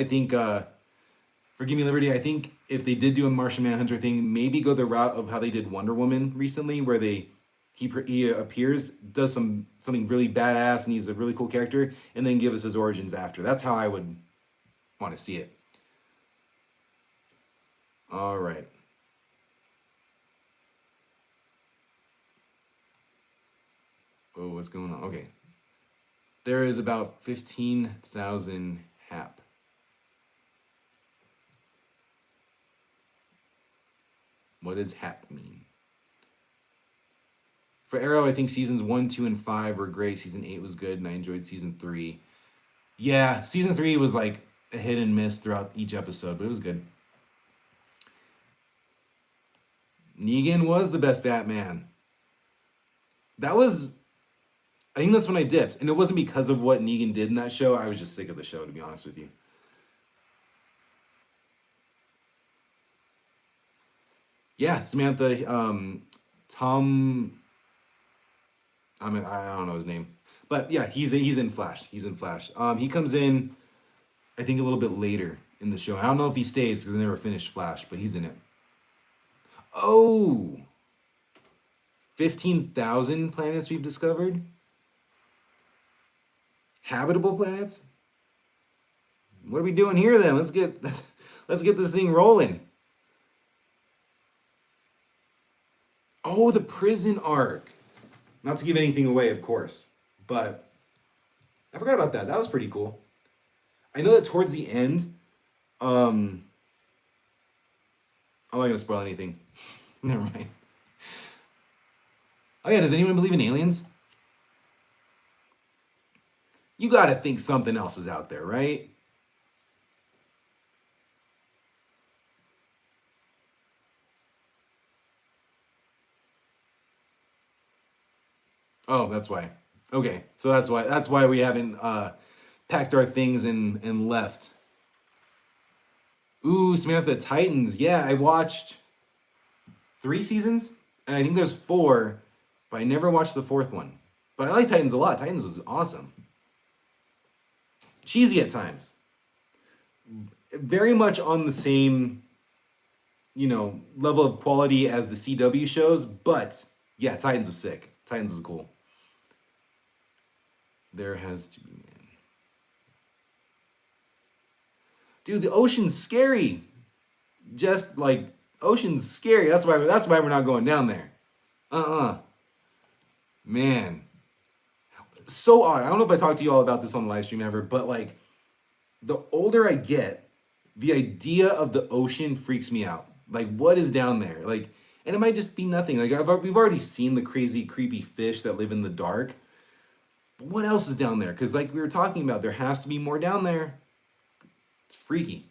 Forgive Me Liberty, I think if they did do a Martian Manhunter thing, maybe go the route of how they did Wonder Woman recently, where he appears, does something really badass, and he's a really cool character, and then give us his origins after. That's how I would want to see it. All right. Oh, what's going on? Okay. There is about 15,000 HAP. What does HAP mean? For Arrow, I think seasons 1, 2, and 5 were great. Season 8 was good, and I enjoyed season 3. Yeah, season 3 was like a hit and miss throughout each episode, but it was good. Negan was the best Batman. I think that's when I dipped. And it wasn't because of what Negan did in that show. I was just sick of the show, to be honest with you. Yeah, Samantha, Tom, I don't know his name. But yeah, he's in Flash. He's in Flash. He comes in, I think, a little bit later in the show. I don't know if he stays because I never finished Flash, but he's in it. Oh, 15,000 planets we've discovered? Habitable planets? What are we doing here then? Let's get this thing rolling. Oh, the prison arc. Not to give anything away, of course, but I forgot about that. That was pretty cool. I know that towards the end, I'm not gonna spoil anything. Never mind. Oh yeah, does anyone believe in aliens? you got to think something else is out there, right? Oh, that's why. Okay, so that's why we haven't packed our things and left. Ooh, Samantha Titans. Yeah, I watched 3 seasons, and I think there's 4, but I never watched the 4th one. But I like Titans a lot. Titans was awesome. Cheesy at times. Very much on the same, level of quality as the CW shows, but yeah, Titans was sick. Titans was cool. There has to be man. Dude, the ocean's scary. Just like ocean's scary. That's why we're not going down there. Man. So odd. I don't know if I talked to you all about this on the live stream ever, but like the older I get, the idea of the ocean freaks me out. Like, what is down there? Like, and it might just be nothing. Like, we've already seen the crazy, creepy fish that live in the dark. But what else is down there? Because, like we were talking about, there has to be more down there. It's freaky.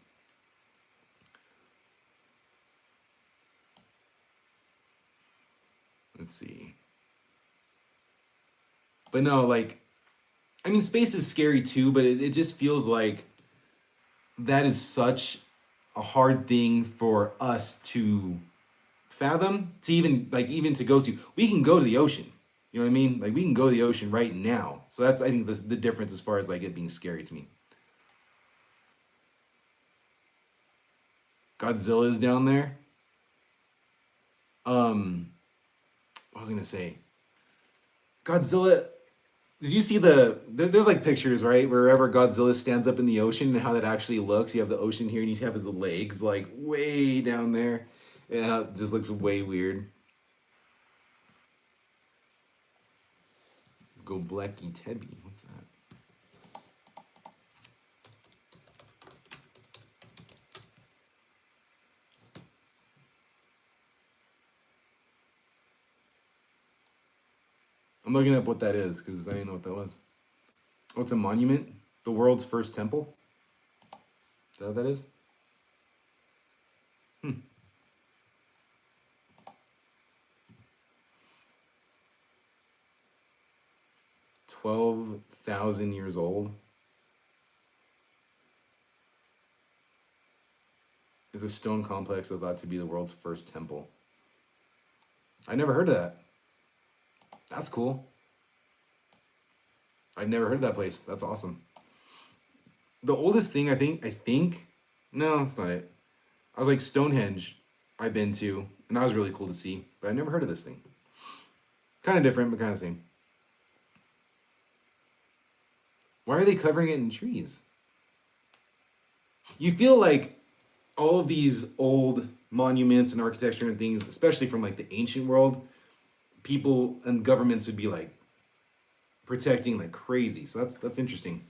Let's see. But no, like, I mean, space is scary too, but it just feels like that is such a hard thing for us to fathom, to even to go to. We can go to the ocean. You know what I mean? Like, we can go to the ocean right now. So that's, I think, the difference as far as like it being scary to me. Godzilla is down there. What was I gonna say? Godzilla. Did you see there's like pictures, right? Wherever Godzilla stands up in the ocean and how that actually looks. You have the ocean here and you have his legs like way down there. Yeah, it just looks way weird. Go Blacky Tebby. What's that? I'm looking up what that is because I didn't know what that was. Oh, it's a monument? The world's first temple? Is that what that is? 12,000 years old. Is a stone complex thought to be the world's first temple. I never heard of that. That's cool. I've never heard of that place. That's awesome. The oldest thing I think, no, that's not it. I was like Stonehenge I've been to, and that was really cool to see, but I never heard of this thing. Kind of different, but kind of same. Why are they covering it in trees? You feel like all of these old monuments and architecture and things, especially from like the ancient world, people and governments would be like protecting like crazy. So that's interesting.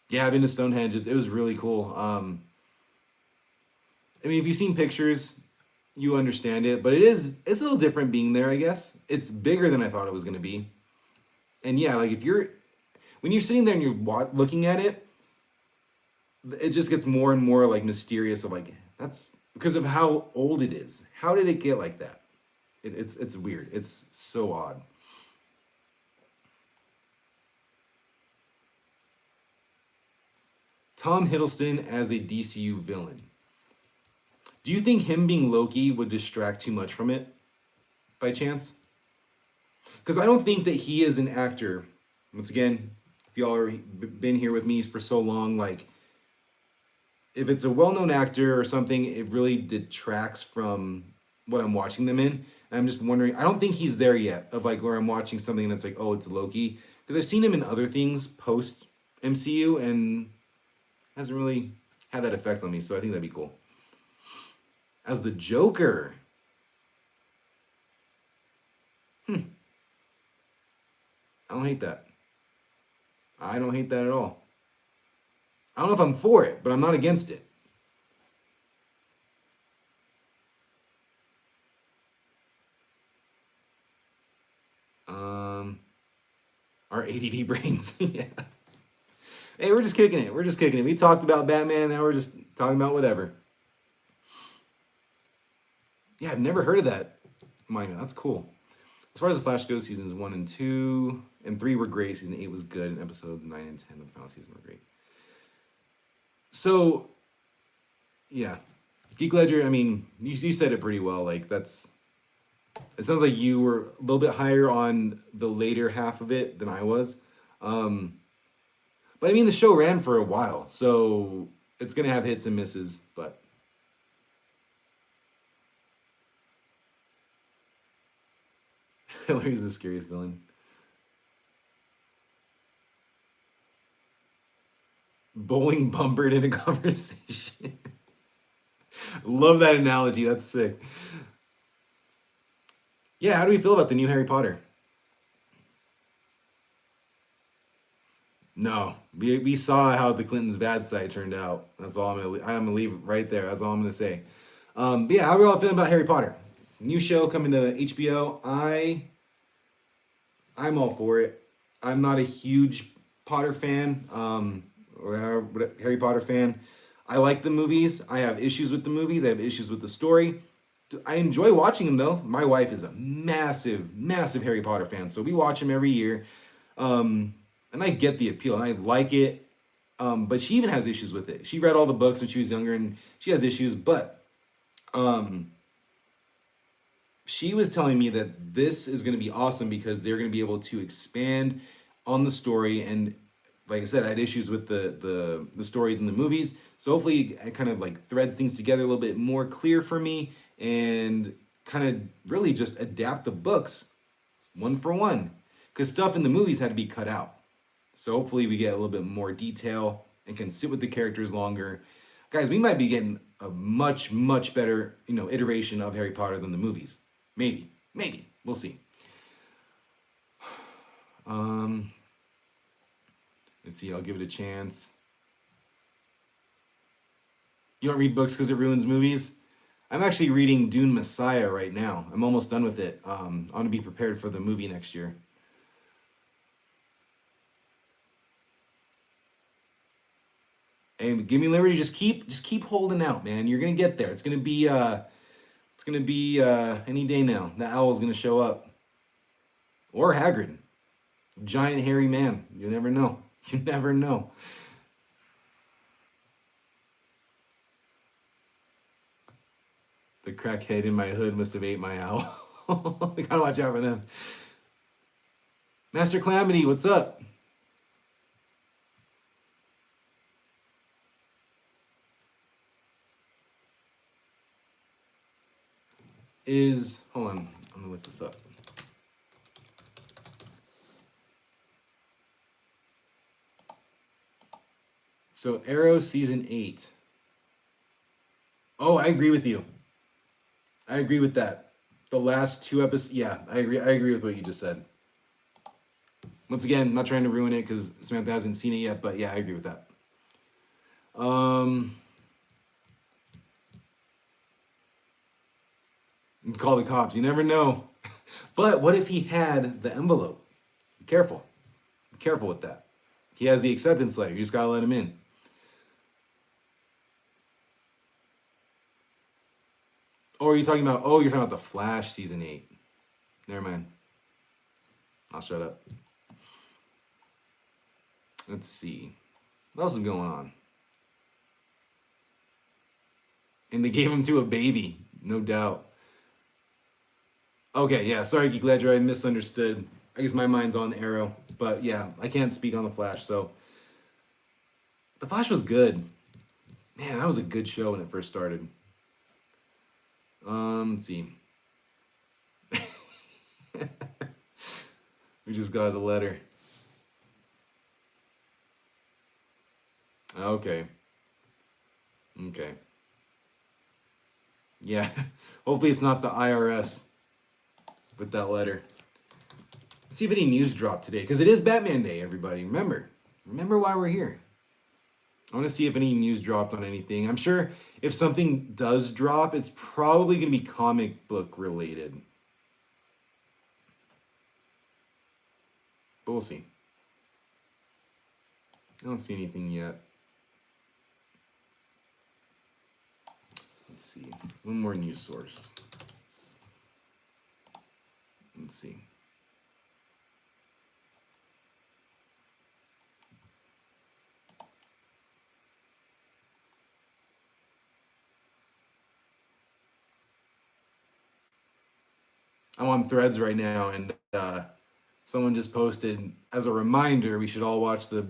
Yeah, I've been to Stonehenge. It was really cool. I mean, if you've seen pictures, you understand it, but it's a little different being there, I guess. It's bigger than I thought it was going to be. And yeah, like when you're sitting there and you're looking at it, it just gets more and more like mysterious of like, that's because of how old it is. How did it get like that? It's weird. It's so odd. Tom Hiddleston as a DCU villain. Do you think him being Loki would distract too much from it by chance? Because I don't think that he is an actor. Once again, if y'all are been here with me for so long, like if it's a well-known actor or something, it really detracts from what I'm watching them in. And I'm just wondering, I don't think he's there yet of like where I'm watching something that's like, oh, it's Loki. Because I've seen him in other things post MCU and hasn't really had that effect on me. So I think that'd be cool. As the Joker. I don't hate that. I don't hate that at all. I don't know if I'm for it, but I'm not against it. ADD brains. Yeah. Hey, we're just kicking it. We're just kicking it. We talked about Batman. Now we're just talking about whatever. Yeah, I've never heard of that. Mine, that's cool. As far as the Flash goes, seasons 1 and 2 and 3 were great. Season 8 was good, and episodes 9 and 10 of the final season were great. So, yeah, Geek Ledger. I mean, you said it pretty well. Like that's. It sounds like you were a little bit higher on the later half of it than I was. But I mean, the show ran for a while, so it's gonna have hits and misses. But Hillary's the scariest villain. Bowling bumpered in a conversation. Love that analogy. That's sick. Yeah, how do we feel about the new Harry Potter? No, we saw how the Clintons' bad side turned out. That's all I'm gonna leave it right there. That's all I'm gonna say. But yeah, how are we all feeling about Harry Potter? New show coming to HBO. I'm all for it. I'm not a huge Potter fan, or Harry Potter fan. I like the movies. I have issues with the movies. I have issues with the story. I enjoy watching them though. My wife is a massive, massive Harry Potter fan, so we watch them every year. And I get the appeal, and I like it. But she even has issues with it. She read all the books when she was younger, and she has issues. But she was telling me that this is going to be awesome because they're going to be able to expand on the story. And like I said, I had issues with the stories in the movies. So hopefully, it kind of like threads things together a little bit more clear for me, and kind of really just adapt the books one for one, because stuff in the movies had to be cut out. So hopefully we get a little bit more detail and can sit with the characters longer. Guys, we might be getting a much, much better, iteration of Harry Potter than the movies. Maybe. We'll see. Let's see, I'll give it a chance. You don't read books because it ruins movies? I'm actually reading Dune Messiah right now. I'm almost done with it. I want to be prepared for the movie next year. Hey, give me liberty. Just keep holding out, man. You're gonna get there. It's gonna be any day now. The owl's gonna show up, or Hagrid, giant hairy man. You never know. You never know. The crackhead in my hood must have ate my owl. We gotta watch out for them. Master Calamity, what's up? Hold on, I'm gonna look this up. So Arrow season 8. Oh, I agree with you. I agree with that. The last 2 episodes, yeah, I agree with what you just said. Once again, I'm not trying to ruin it because Samantha hasn't seen it yet, but yeah, I agree with that. Call the cops. You never know. But what if he had the envelope? Be careful. Be careful with that. He has the acceptance letter. You just gotta let him in. Or are you talking about? Oh, you're talking about the Flash season 8. Never mind. I'll shut up. Let's see. What else is going on? And they gave him to a baby, no doubt. Okay, yeah, sorry, Geek Ledger, I misunderstood. I guess my mind's on Arrow, but yeah, I can't speak on the Flash. So the Flash was good. Man, that was a good show when it first started. Let's see. We just got the letter. Okay. Yeah, hopefully it's not the IRS with that letter. Let's see if any news dropped today, because it is Batman Day, everybody. Remember why we're here. I want to see if any news dropped on anything. I'm sure if something does drop, it's probably going to be comic book related. But we'll see. I don't see anything yet. Let's see. One more news source. Let's see. I'm on Threads right now, and someone just posted as a reminder we should all watch the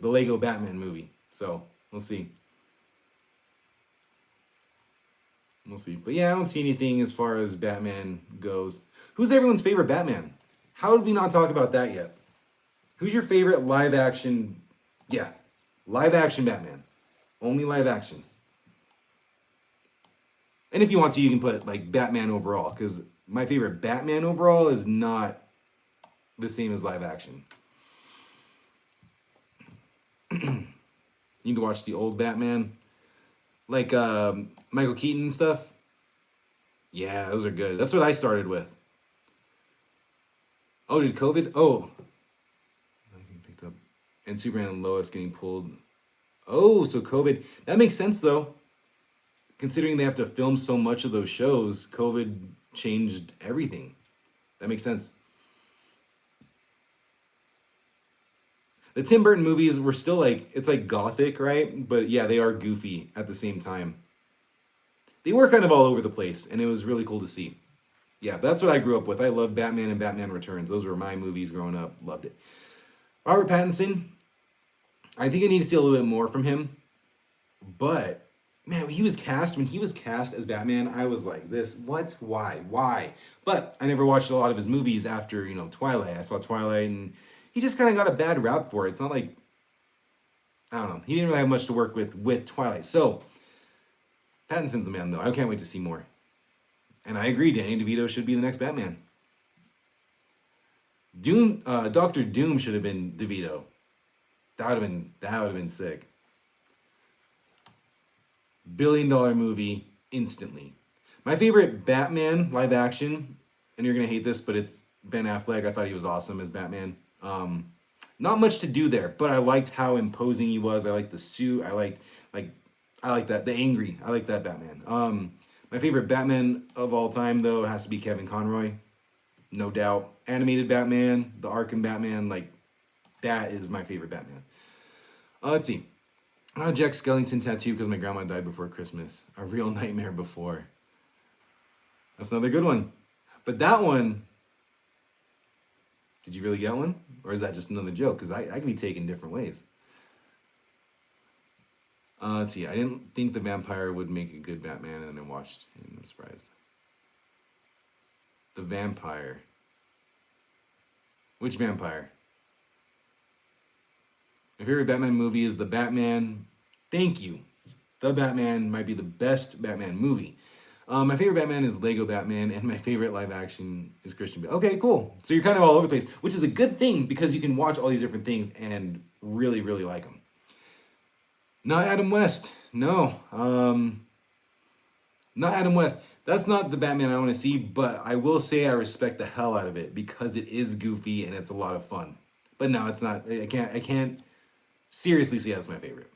Lego Batman movie. So we'll see. We'll see. But yeah, I don't see anything as far as Batman goes. Who's everyone's favorite Batman? How did we not talk about that yet? Who's your favorite live action? Yeah, live action Batman. Only live action. And if you want to, you can put like Batman overall, because my favorite Batman overall is not the same as live action. You need to watch the old Batman, like Michael Keaton and stuff. Yeah, those are good. That's what I started with. Oh, did COVID? Oh, picked up, and Superman and Lois getting pulled. Oh, so COVID. That makes sense though. Considering they have to film so much of those shows, COVID changed everything. That makes sense. The Tim Burton movies were still like, it's like gothic, right? But yeah, they are goofy at the same time. They were kind of all over the place, and it was really cool to see. Yeah, that's what I grew up with. I loved Batman and Batman Returns. Those were my movies growing up. Loved it. Robert Pattinson, I think I need to see a little bit more from him. But man, when he was cast as Batman, I was like, this, what? Why? But I never watched a lot of his movies after, Twilight. I saw Twilight, and he just kind of got a bad rap for it. It's not like, I don't know. He didn't really have much to work with Twilight. So, Pattinson's the man, though. I can't wait to see more. And I agree, Danny DeVito should be the next Batman. Dr. Doom should have been DeVito. That would have been sick. $1 billion movie instantly. My favorite Batman live action, and you're gonna hate this, but it's Ben Affleck. I thought he was awesome as Batman. Not much to do there, but I liked how imposing he was. I liked the suit. I like that, the angry. I like that Batman. My favorite Batman of all time, though, has to be Kevin Conroy. No doubt. Animated Batman, the Arkham Batman, that is my favorite Batman. Let's see. I got a Jack Skellington tattoo because my grandma died before Christmas. A real nightmare before. That's another good one. But that one, did you really get one? Or is that just another joke? Because I can be taken different ways. Let's see. I didn't think the vampire would make a good Batman, and then I watched, and I'm surprised. The vampire. Which vampire? My favorite Batman movie is The Batman. Thank you. The Batman might be the best Batman movie. My favorite Batman is Lego Batman, and my favorite live action is Christian Bale. Okay, cool. So you're kind of all over the place, which is a good thing because you can watch all these different things and really, really like them. Not Adam West. No. Not Adam West. That's not the Batman I want to see, but I will say I respect the hell out of it because it is goofy and it's a lot of fun. But no, it's not. I can't seriously say that's my favorite.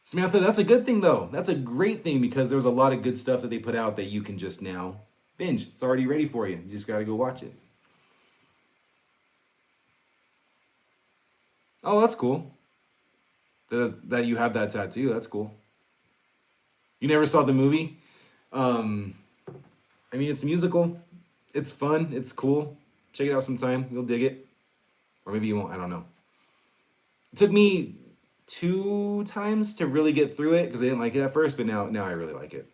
Samantha, that's a good thing though. That's a great thing because there was a lot of good stuff that they put out that you can just now binge. It's already ready for you. You just got to go watch it. Oh, that's cool. That you have that tattoo. That's cool. You never saw the movie? I mean, it's musical. It's fun. It's cool. Check it out sometime. You'll dig it. Or maybe you won't. I don't know. It took me 2 times to really get through it because I didn't like it at first, but now I really like it.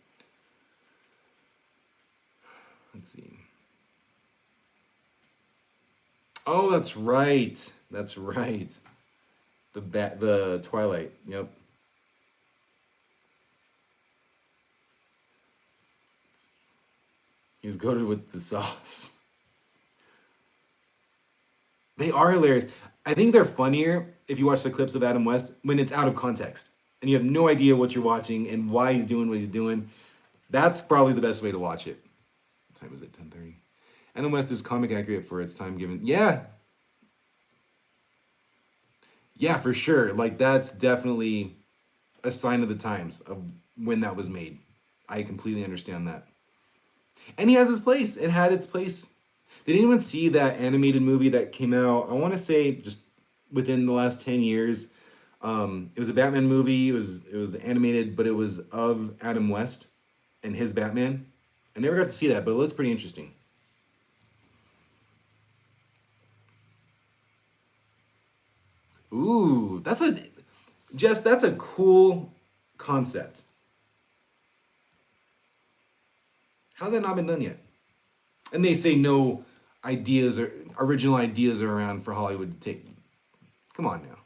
Let's see. Oh, that's right. That's right. The Twilight. Yep. He's goated with the sauce. They are hilarious. I think they're funnier if you watch the clips of Adam West when it's out of context and you have no idea what you're watching and why he's doing what he's doing. That's probably the best way to watch it. What time is it? 10:30. Adam West is comic accurate for its time given. Yeah. Yeah, for sure. Like that's definitely a sign of the times of when that was made. I completely understand that. And he has his place. It had its place. Did anyone see that animated movie that came out? I want to say just within the last 10 years. It was a Batman movie. It was animated, but it was of Adam West and his Batman. I never got to see that, but it looks pretty interesting. Ooh, that's a cool concept. How's that not been done yet? And they say no ideas or original ideas are around for Hollywood to take. Come on now.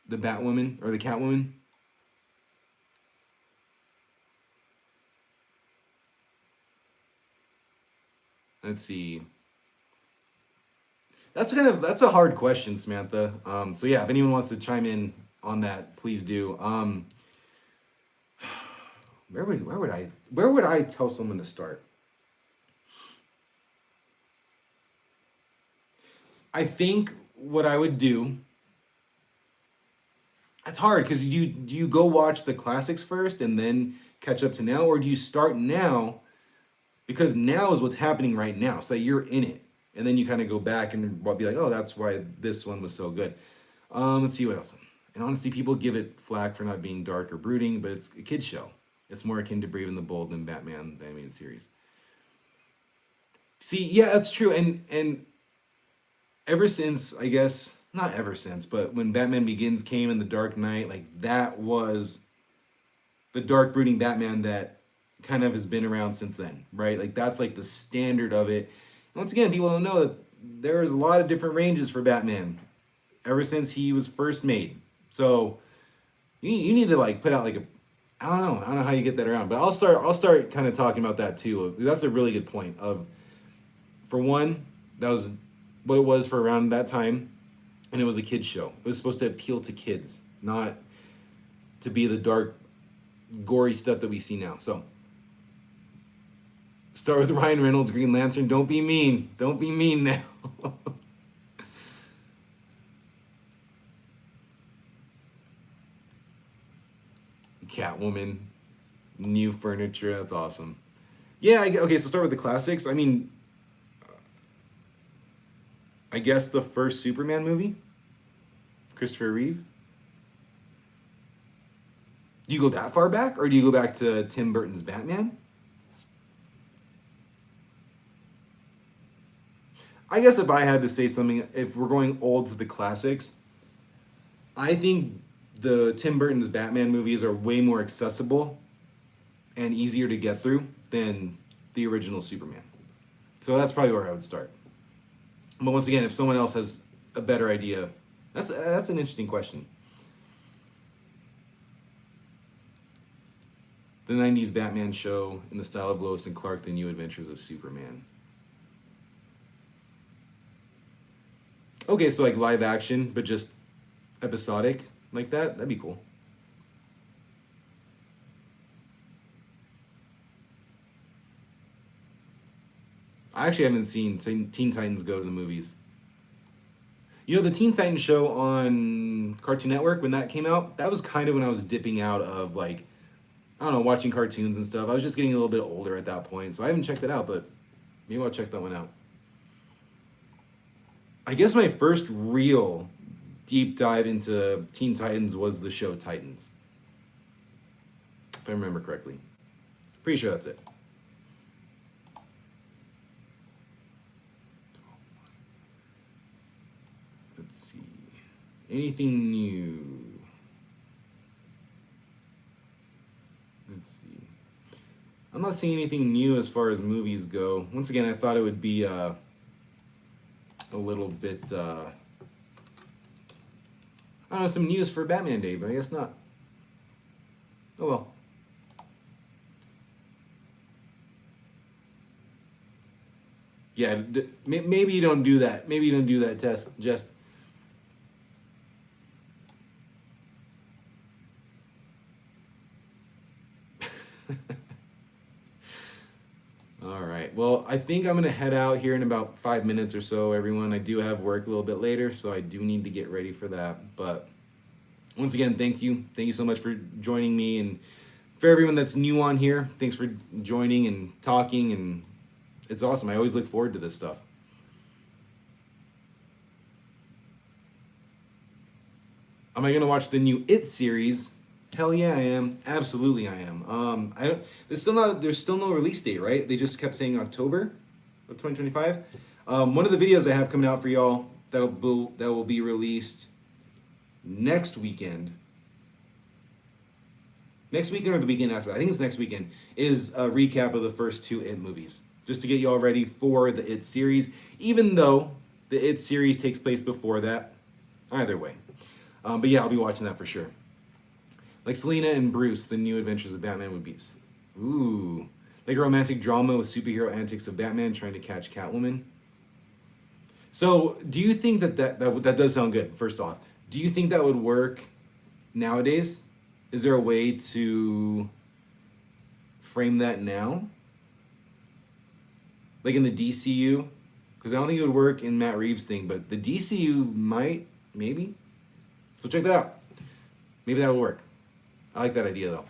The Batwoman or the Catwoman. Let's see. That's a hard question, Samantha. So yeah, if anyone wants to chime in on that, please do. Where would I tell someone to start? I think what I would do. It's hard because do you go watch the classics first and then catch up to now, or do you start now because now is what's happening right now, so you're in it, and then you kind of go back and be like, oh, that's why this one was so good. Let's see what else. And honestly, people give it flack for not being dark or brooding, but it's a kid's show. It's more akin to Brave and the Bold than Batman the animated series. See, yeah, that's true. And ever since, I guess, not ever since, but when Batman Begins came and The Dark Knight, like that was the dark brooding Batman that kind of has been around since then, right? Like that's like the standard of it. And once again, people don't know that there's a lot of different ranges for Batman ever since he was first made. So you need to like put out like a I don't know how you get that around, but I'll start kind of talking about that too. That's a really good point of for one, that was what it was for around that time, and it was a kids show. It was supposed to appeal to kids, not to be the dark, gory stuff that we see now. So start with Ryan Reynolds, Green Lantern. Don't be mean. Don't be mean now. Catwoman, new furniture. That's awesome. Yeah. Okay. So start with the classics. I mean, I guess the first Superman movie, Christopher Reeve. Do you go that far back, or do you go back to Tim Burton's Batman? I guess if I had to say something, if we're going old to the classics, I think the Tim Burton's Batman movies are way more accessible and easier to get through than the original Superman. So that's probably where I would start. But once again, if someone else has a better idea, that's an interesting question. The '90s Batman show in the style of Lois and Clark: The New Adventures of Superman. Okay, so like live action, but just episodic like that. That'd be cool. I actually haven't seen Teen Titans Go to the movies. You know, the Teen Titans show on Cartoon Network, when that came out, that was kind of when I was dipping out of like, I don't know, watching cartoons and stuff. I was just getting a little bit older at that point, so I haven't checked it out, but maybe I'll check that one out. I guess my first real deep dive into Teen Titans was the show Titans, if I remember correctly. Pretty sure that's it. Let's see. Anything new? Let's see. I'm not seeing anything new as far as movies go. Once again, I thought it would be a little bit, I don't know, some news for Batman Day, but I guess not. Oh well. Yeah, maybe you don't do that. Maybe you don't do that test. Just All right. Well, I think I'm gonna head out here in about 5 minutes or so, everyone. I do have work a little bit later, so I do need to get ready for that. But once again, thank you. Thank you so much for joining me, and for everyone that's new on here, thanks for joining and talking, and it's awesome. I always look forward to this stuff. Am I gonna watch the new It series? Hell yeah, I am. Absolutely, I am. I don't. There's still no release date, right? They just kept saying October of 2025. One of the videos I have coming out for y'all that will be released next weekend. Next weekend or the weekend after? I think it's next weekend. Is a recap of the first two It movies, just to get y'all ready for the It series. Even though the It series takes place before that, either way. But yeah, I'll be watching that for sure. Like Selena and Bruce, the new adventures of Batman would be. Ooh. Like a romantic drama with superhero antics of Batman trying to catch Catwoman. So, do you think that does sound good, first off? Do you think that would work nowadays? Is there a way to frame that now? Like in the DCU? Because I don't think it would work in Matt Reeves' thing, but the DCU might, maybe. So check that out. Maybe that will work. I like that idea though.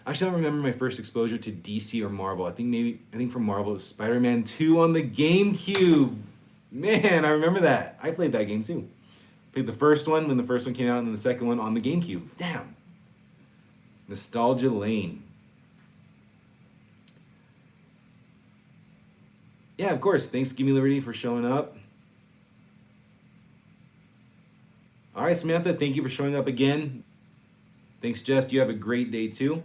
Actually, I don't remember my first exposure to DC or Marvel. I think from Marvel it was Spider-Man 2 on the GameCube. Man, I remember that. I played that game too. Played the first one when the first one came out, and then the second one on the GameCube. Damn. Nostalgia lane. Yeah, of course. Thanks, Gimme Liberty, for showing up. All right, Samantha, thank you for showing up again. Thanks, Jess. You have a great day, too.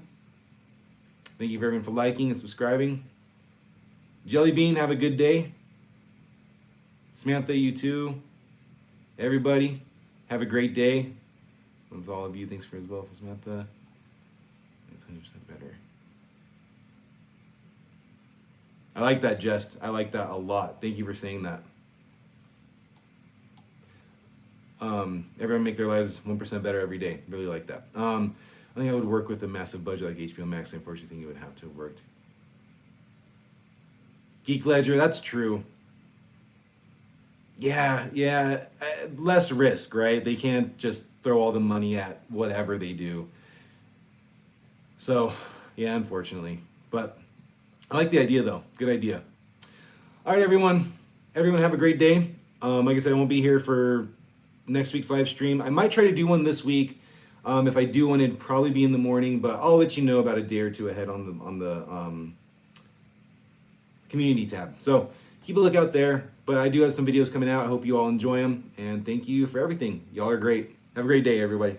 Thank you, everyone, for liking and subscribing. Jelly Bean, have a good day. Samantha, you too. Everybody, have a great day. With all of you, thanks for as well for Samantha. It's 100% better. I like that, Jess. I like that a lot. Thank you for saying that. Everyone make their lives 1% better every day. Really like that. I think I would work with a massive budget like HBO Max. I unfortunately think it would have to have worked. Geek Ledger, that's true. Yeah. Less risk, right? They can't just throw all the money at whatever they do. So, yeah, unfortunately. But I like the idea, though. Good idea. All right, everyone. Everyone have a great day. Like I said, I won't be here for next week's live stream. I might try to do one this week. If I do one, it'd probably be in the morning, but I'll let you know about a day or two ahead on the community tab. So keep a lookout there. But I do have some videos coming out. I hope you all enjoy them. And thank you for everything. Y'all are great. Have a great day, everybody.